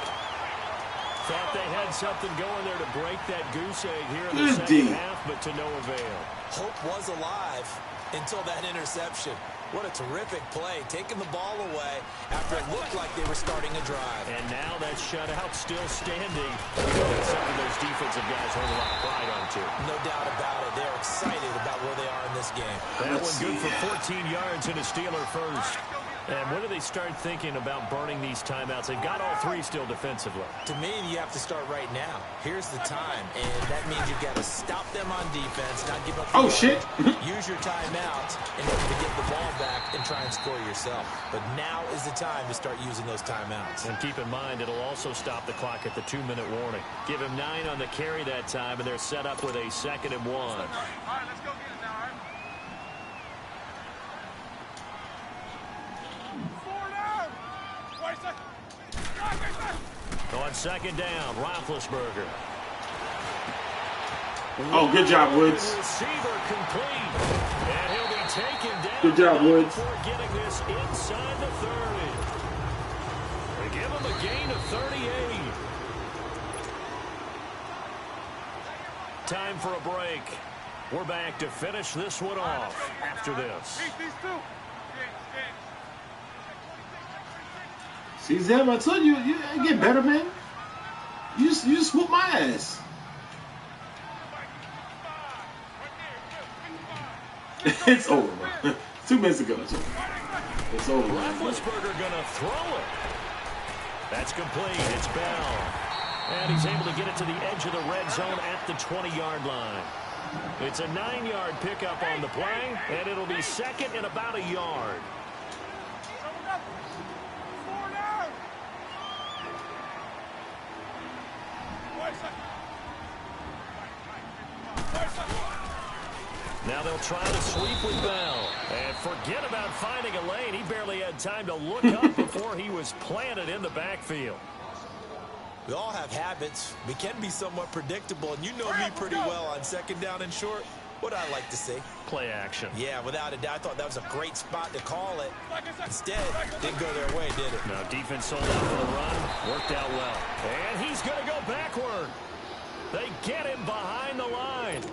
Speaker 5: Thought they had something going there to break that goose egg here in the second half, but to no avail.
Speaker 3: Hope was alive until that interception. What a terrific play, taking the ball away after it looked like they were starting a drive.
Speaker 5: And now that shutout still standing. That's something those defensive guys hold a lot of pride on, too.
Speaker 3: No doubt about it. They're excited about where they are in this game.
Speaker 5: That one good for 14 yards and a Steeler first. And when do they start thinking about burning these timeouts? They've got all three still defensively.
Speaker 3: To me, you have to start right now. Here's the time, and that means you've got to stop them on defense, not give up the
Speaker 7: shit.
Speaker 3: Use your timeouts in order to get the ball back and try and score yourself. But now is the time to start using those timeouts.
Speaker 5: And keep in mind, it'll also stop the clock at the 2-minute warning. Give him 9 on the carry that time, and they're set up with a 2nd and 1.
Speaker 4: All right, let's go get it now, all right?
Speaker 5: On 2nd down, Roethlisberger.
Speaker 7: Oh, good job, Woods.
Speaker 5: Receiver complete. And he'll be taken down.
Speaker 7: Good job, Woods.
Speaker 5: For getting this inside the 30. They give him a gain of 38. Time for a break. We're back to finish this one off after this.
Speaker 7: See, Zeb, I told you, you get better, man. You just whoop my ass. It's over, bro. 2 minutes ago. It's over.
Speaker 5: Roethlisberger gonna throw it. That's complete. It's Bell. And he's able to get it to the edge of the red zone at the 20-yard line. It's a 9-yard pickup on the play, and it'll be 2nd and about a yard. Now they'll try to sweep with Bell. And forget about finding a lane. He barely had time to look up before he was planted in the backfield.
Speaker 3: We all have habits. We can be somewhat predictable, and you know me pretty well on 2nd down and short. What I like to see.
Speaker 5: Play action.
Speaker 3: Yeah, without a doubt. I thought that was a great spot to call it. Instead, didn't go their way, did it?
Speaker 5: Now defense sold out for the run. Worked out well. And he's going to go backward. They get him behind the line.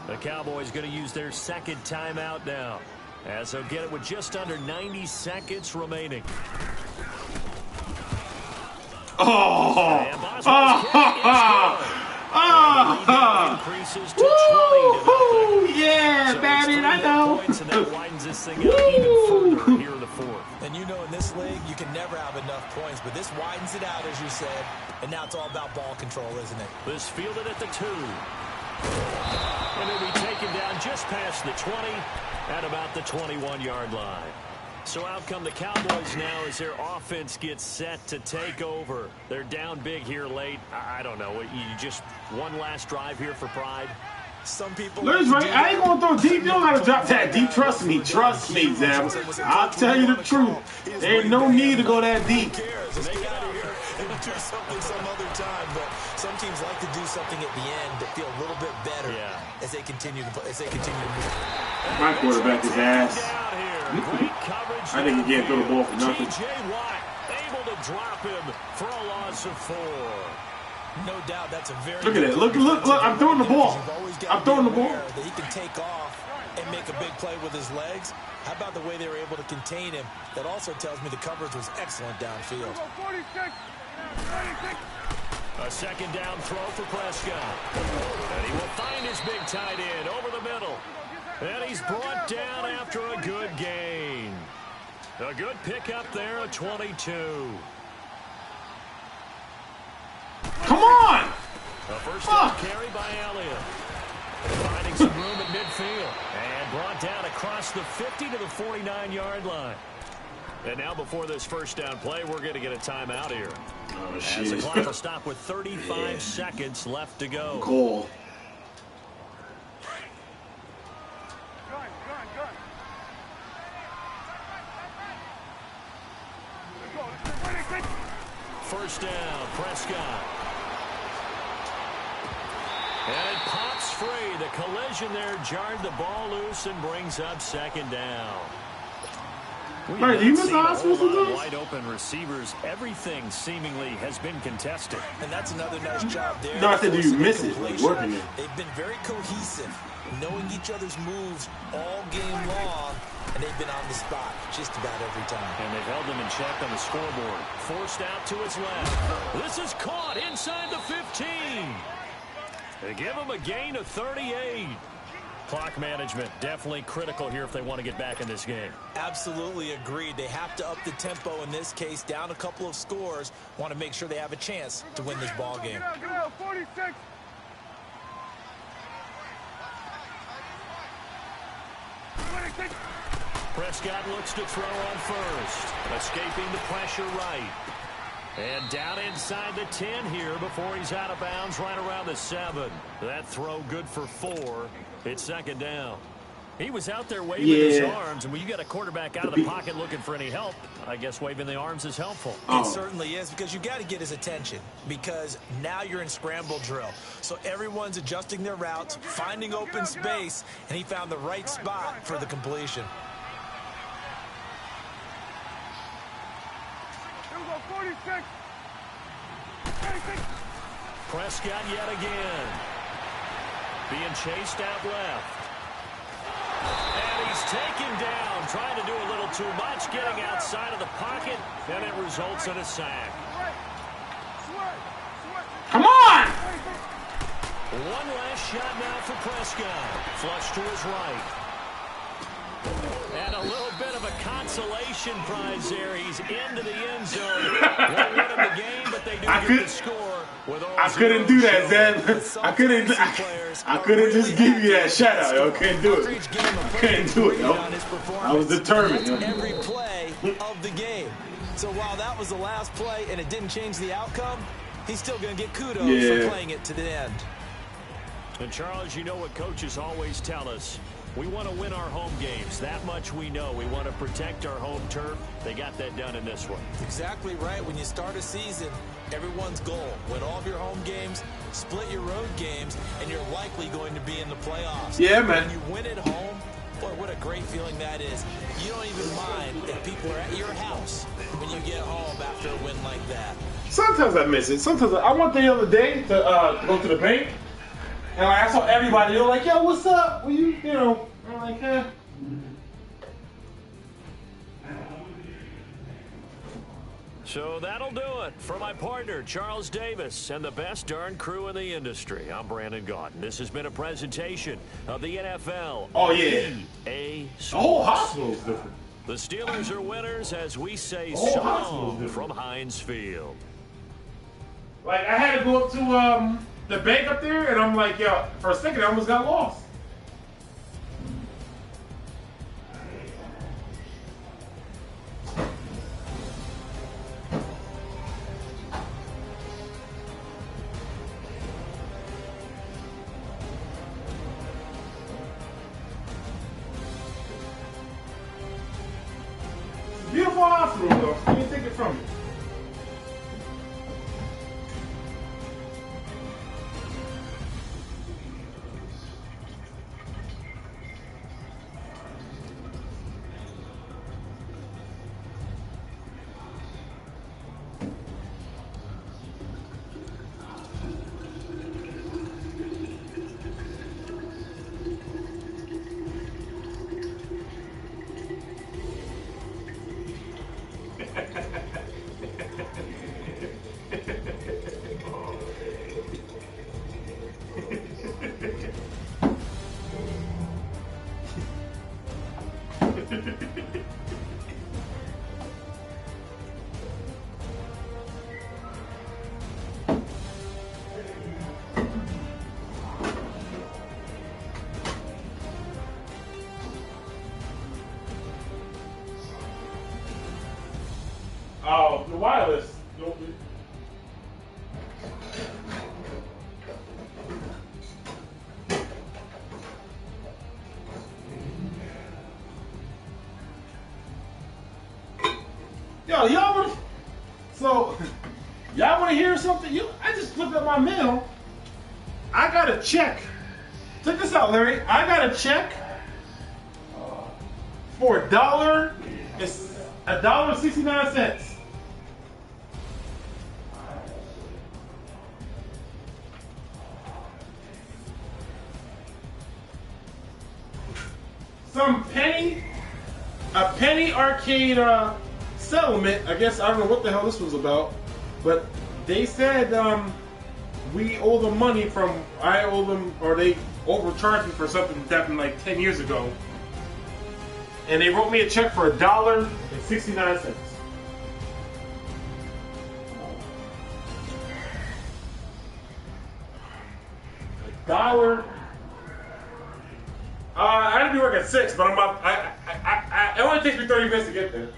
Speaker 5: The Cowboys going to use their 2nd timeout now, as they'll get it with just under 90 seconds remaining. Increases to 20.
Speaker 7: Yeah,
Speaker 5: so
Speaker 7: baby, I know.
Speaker 5: Points, and that widens this thing out even further here in the 4th.
Speaker 3: And you know, in this league, you can never have enough points, but this widens it out, as you said, and now it's all about ball control, isn't it?
Speaker 5: This fielded at the 2. And it'll be taken down just past the 20 at about the 21-yard line. So out come the Cowboys now as their offense gets set to take over. They're down big here late. I don't know. You just one last drive here for pride.
Speaker 3: Some people.
Speaker 7: Larry's right. I ain't gonna throw deep. You don't gotta drop that deep. Trust me, Zab. I'll tell you the truth. There ain't no need to go that deep.
Speaker 3: Let's get out of here and do something some other time. But some teams like to do something at the end that feel a little bit better as they continue to move.
Speaker 7: My quarterback is ass.
Speaker 5: Great coverage.
Speaker 7: I think he can't throw the ball for nothing.
Speaker 5: J.J. Watt able to drop him for a loss of 4.
Speaker 3: No doubt, that's a very.
Speaker 7: Look at that! Look! I'm throwing the ball. I'm throwing the ball.
Speaker 3: That he can take off and make a big play with his legs. How about the way they were able to contain him? That also tells me the coverage was excellent downfield.
Speaker 5: A 2nd down throw for Prescott. And he will find his big tight end over the middle. And he's brought down after a good gain. A good pickup there, a 22.
Speaker 7: Come on!
Speaker 5: A first down carry by Elliott. Finding some room at midfield. And brought down across the 50 to the 49-yard line. And now before this first down play, we're going to get a timeout here.
Speaker 7: Oh,
Speaker 5: as
Speaker 7: shit.
Speaker 5: the clock will stop with 35 seconds left to go.
Speaker 7: Cool.
Speaker 5: First down, Prescott. And it pops free. The collision there jarred the ball loose and brings up second down.
Speaker 7: Right, you miss the hospital sometimes?
Speaker 5: Wide open receivers. Everything seemingly has been contested.
Speaker 3: And that's another nice job there.
Speaker 7: No, I said, do you miss it? Like, working it.
Speaker 3: They've been very cohesive, knowing each other's moves all game long, and they've been on the spot just about every time.
Speaker 5: And they've held them in check on the scoreboard. Forced out to his left. This is caught inside the 15. They give him a gain of 38. Clock management definitely critical here if they want to get back in this game.
Speaker 3: Absolutely agreed. They have to up the tempo in this case, down a couple of scores. Want to make sure they have a chance to win this ball game.
Speaker 4: Get out, 46.
Speaker 5: Prescott looks to throw on first. Escaping the pressure right. And down inside the 10 here before he's out of bounds right around the 7. That throw good for 4. It's second down. He was out there waving his arms, and when you got a quarterback out of the pocket looking for any help, I guess waving the arms is helpful.
Speaker 3: It certainly is, because you got to get his attention, because now you're in scramble drill. So everyone's adjusting their routes, finding open space, and he found the right spot for the completion.
Speaker 4: Here we go, 46.
Speaker 5: Prescott yet again. Being chased out left. And he's taken down, trying to do a little too much, getting outside of the pocket, and it results in a sack.
Speaker 7: Come on!
Speaker 5: One last shot now for Prescott. Flush to his right. And a little bit of a consolation prize there. He's into the end zone. Won't win him the game, but they do get the score.
Speaker 7: I couldn't do that, Zed. I couldn't just give you that shutout, yo. Couldn't do it. I couldn't do it, yo. I was determined.
Speaker 3: Every play of the game. So while that was the last play and it didn't change the outcome, he's still going to get kudos for playing it to the end.
Speaker 5: And Charles, you know what coaches always tell us. We want to win our home games. That much we know. We want to protect our home turf. They got that done in this one.
Speaker 3: Exactly right. When you start a season, everyone's goal: win all of your home games, split your road games, and you're likely going to be in the playoffs.
Speaker 7: Yeah, man.
Speaker 3: When you win at home, boy, what a great feeling that is. You don't even mind if people are at your house when you get home after a win like that.
Speaker 7: Sometimes I miss it. Sometimes I went the other day to go to the bank. And like, I saw everybody, they were like, yo, what's up? Well, you know, I'm like, eh.
Speaker 5: So that'll do it for my partner, Charles Davis, and the best darn crew in the industry. I'm Brandon Gaudin. This has been a presentation of the NFL.
Speaker 7: Oh, yeah.
Speaker 5: The
Speaker 7: whole hospital's different.
Speaker 5: The Steelers are winners as we say so long from Heinz Field.
Speaker 7: Like, I had to go up to the bank up there, and I'm like, yo, for a second, I almost got lost. Beautiful hospital, though. You didn't take it from me. Oh, the wireless. Yo, y'all want? So, y'all want to hear something? I just looked at my mail, I got a check. Check this out, Larry. I got a check for $1. It's $1.69. A penny arcade settlement. I guess I don't know what the hell this was about, but they said we owe them money from, I owe them, or they overcharged me for something that happened like 10 years ago. And they wrote me a check for $1.69. $1. I had to be working at 6, but I'm about. It only takes me 30 minutes to get there.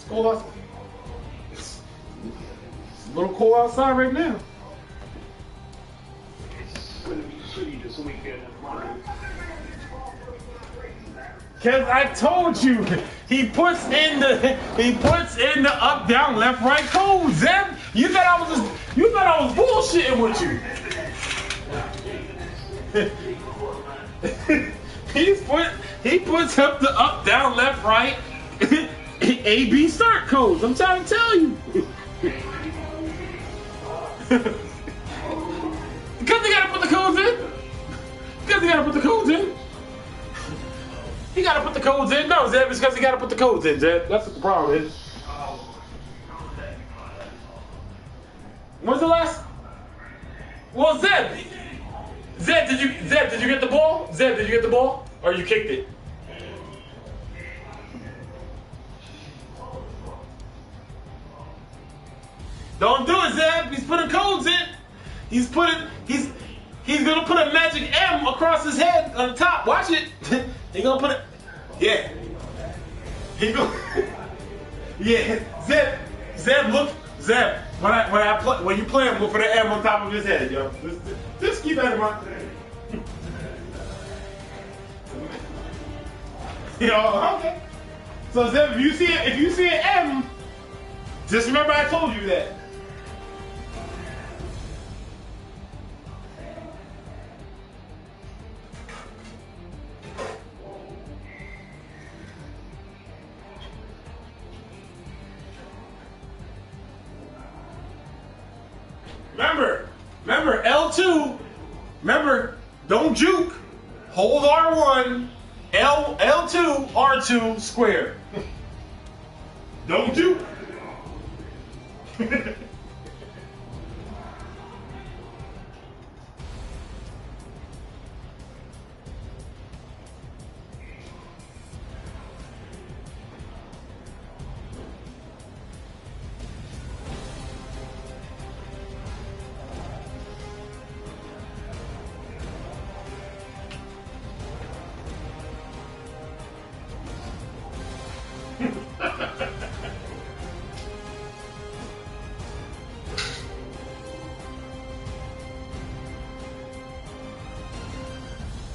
Speaker 7: Cold outside. It's a little cold outside right now.
Speaker 6: It's going to be shitty this weekend.
Speaker 7: Cause I told you, he puts in the up, down, left, right code. Zeb, you thought I was bullshitting with you. He puts up the up, down, left, right. A, B start codes. I'm trying to tell you. Because they gotta put the codes in. Because they gotta put the codes in. He gotta put the codes in. No, Zeb, it's because he gotta put the codes in, Zeb. That's what the problem is. When's the last? Well, Zeb, did you get the ball? Zeb, did you get the ball? Or you kicked it? Don't do it, Zeb. He's putting codes in. He's gonna put a magic M across his head on the top. Watch it. He's gonna put it. Yeah. He go. Yeah. Zeb, look. Zeb, when you play him, look for the M on top of his head, yo. Just keep that in mind. You know, okay. So Zeb, if you see an M, just remember I told you that. Remember L2. Remember, don't juke. Hold R1. L2 R2 square. Don't juke.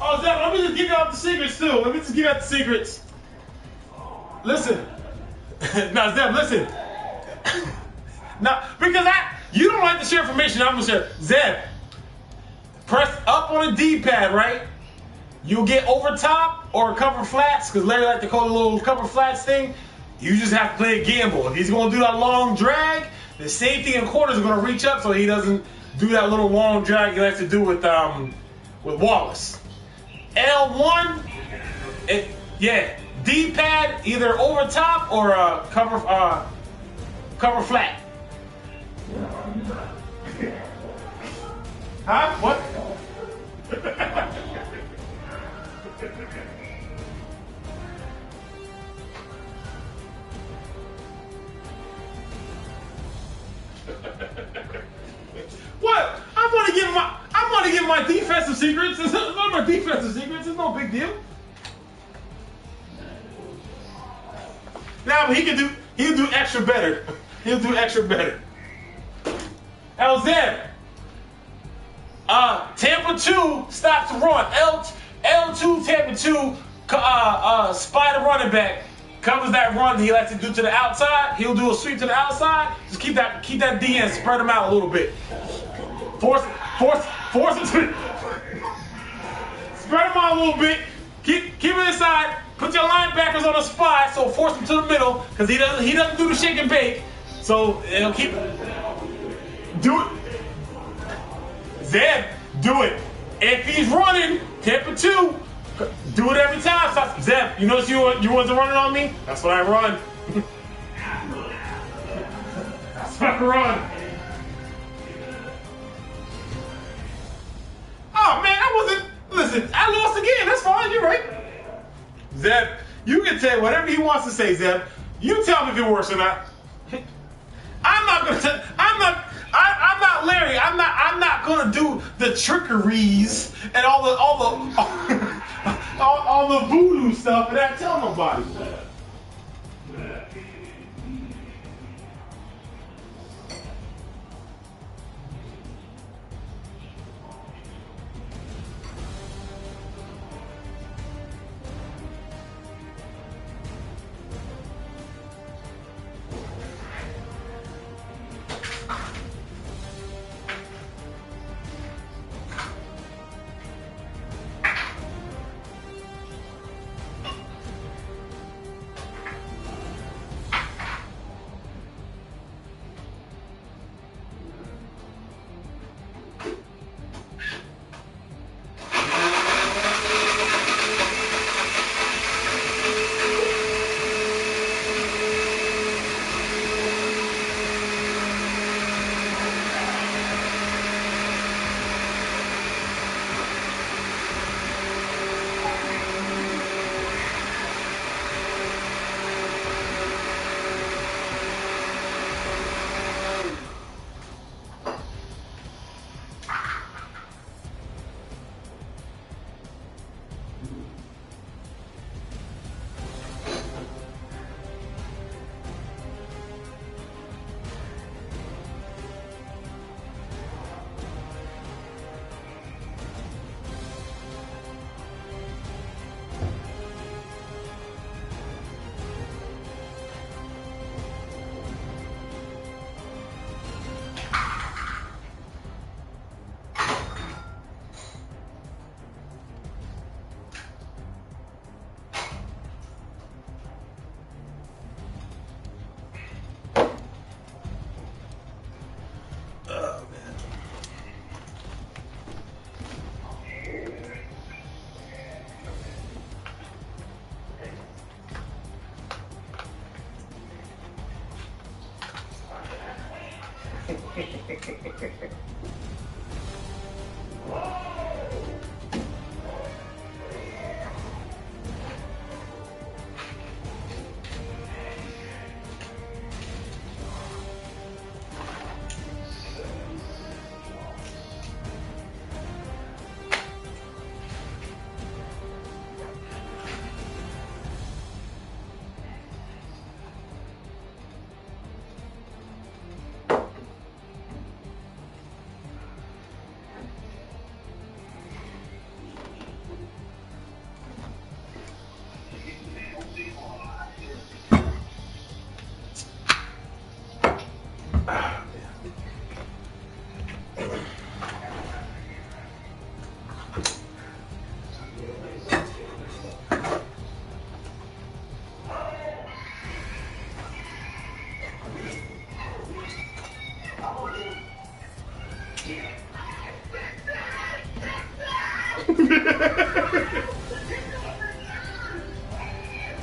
Speaker 7: Oh, Zeb, let me just give you out the secrets too. Let me just give you out the secrets. Listen. Now, Zeb, listen. Now, because you don't like to share information, I'm gonna share. Zeb, press up on a D-pad, right? You'll get over top or cover flats, because Larry like to call it a little cover flats thing. You just have to play a gamble. If he's going to do that long drag, the same thing in corners is going to reach up so he doesn't do that little long drag he likes to do with Wallace. L1, D-pad either over top or cover flat. Huh? What? What? I'm gonna give my defensive secrets. It's not my defensive secrets. It's no big deal. Now, but he'll do extra better. He'll do extra better. LZ. Tampa 2 stops the run. L2 Tampa 2 spider running back covers that run he likes to do to the outside. He'll do a sweep to the outside. Just keep that D in, spread him out a little bit. Force him to spread him out a little bit. Keep it inside. Put your linebackers on the spot, so force him to the middle, because he doesn't do the shake and bake. So it'll keep do it. Zeb, do it. If he's running, Tampa 2, do it every time. Stop. Zeb, you notice you wasn't running on me? That's what I run. That's what I run. Oh man, listen, I lost again. That's fine, you're right. Zeb, you can say whatever he wants to say, Zeb. You tell me if it works or not. I'm not Larry. I'm not gonna do the trickeries and all the voodoo stuff and not tell nobody.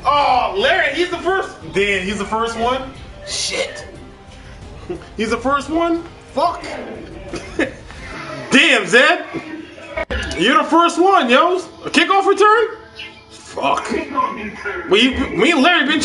Speaker 7: Oh, Larry, he's the first. Dan, he's the first one? Shit. He's the first one? Fuck. Damn, Zed. You're the first one, yo. A kickoff return? Fuck. Me and Larry been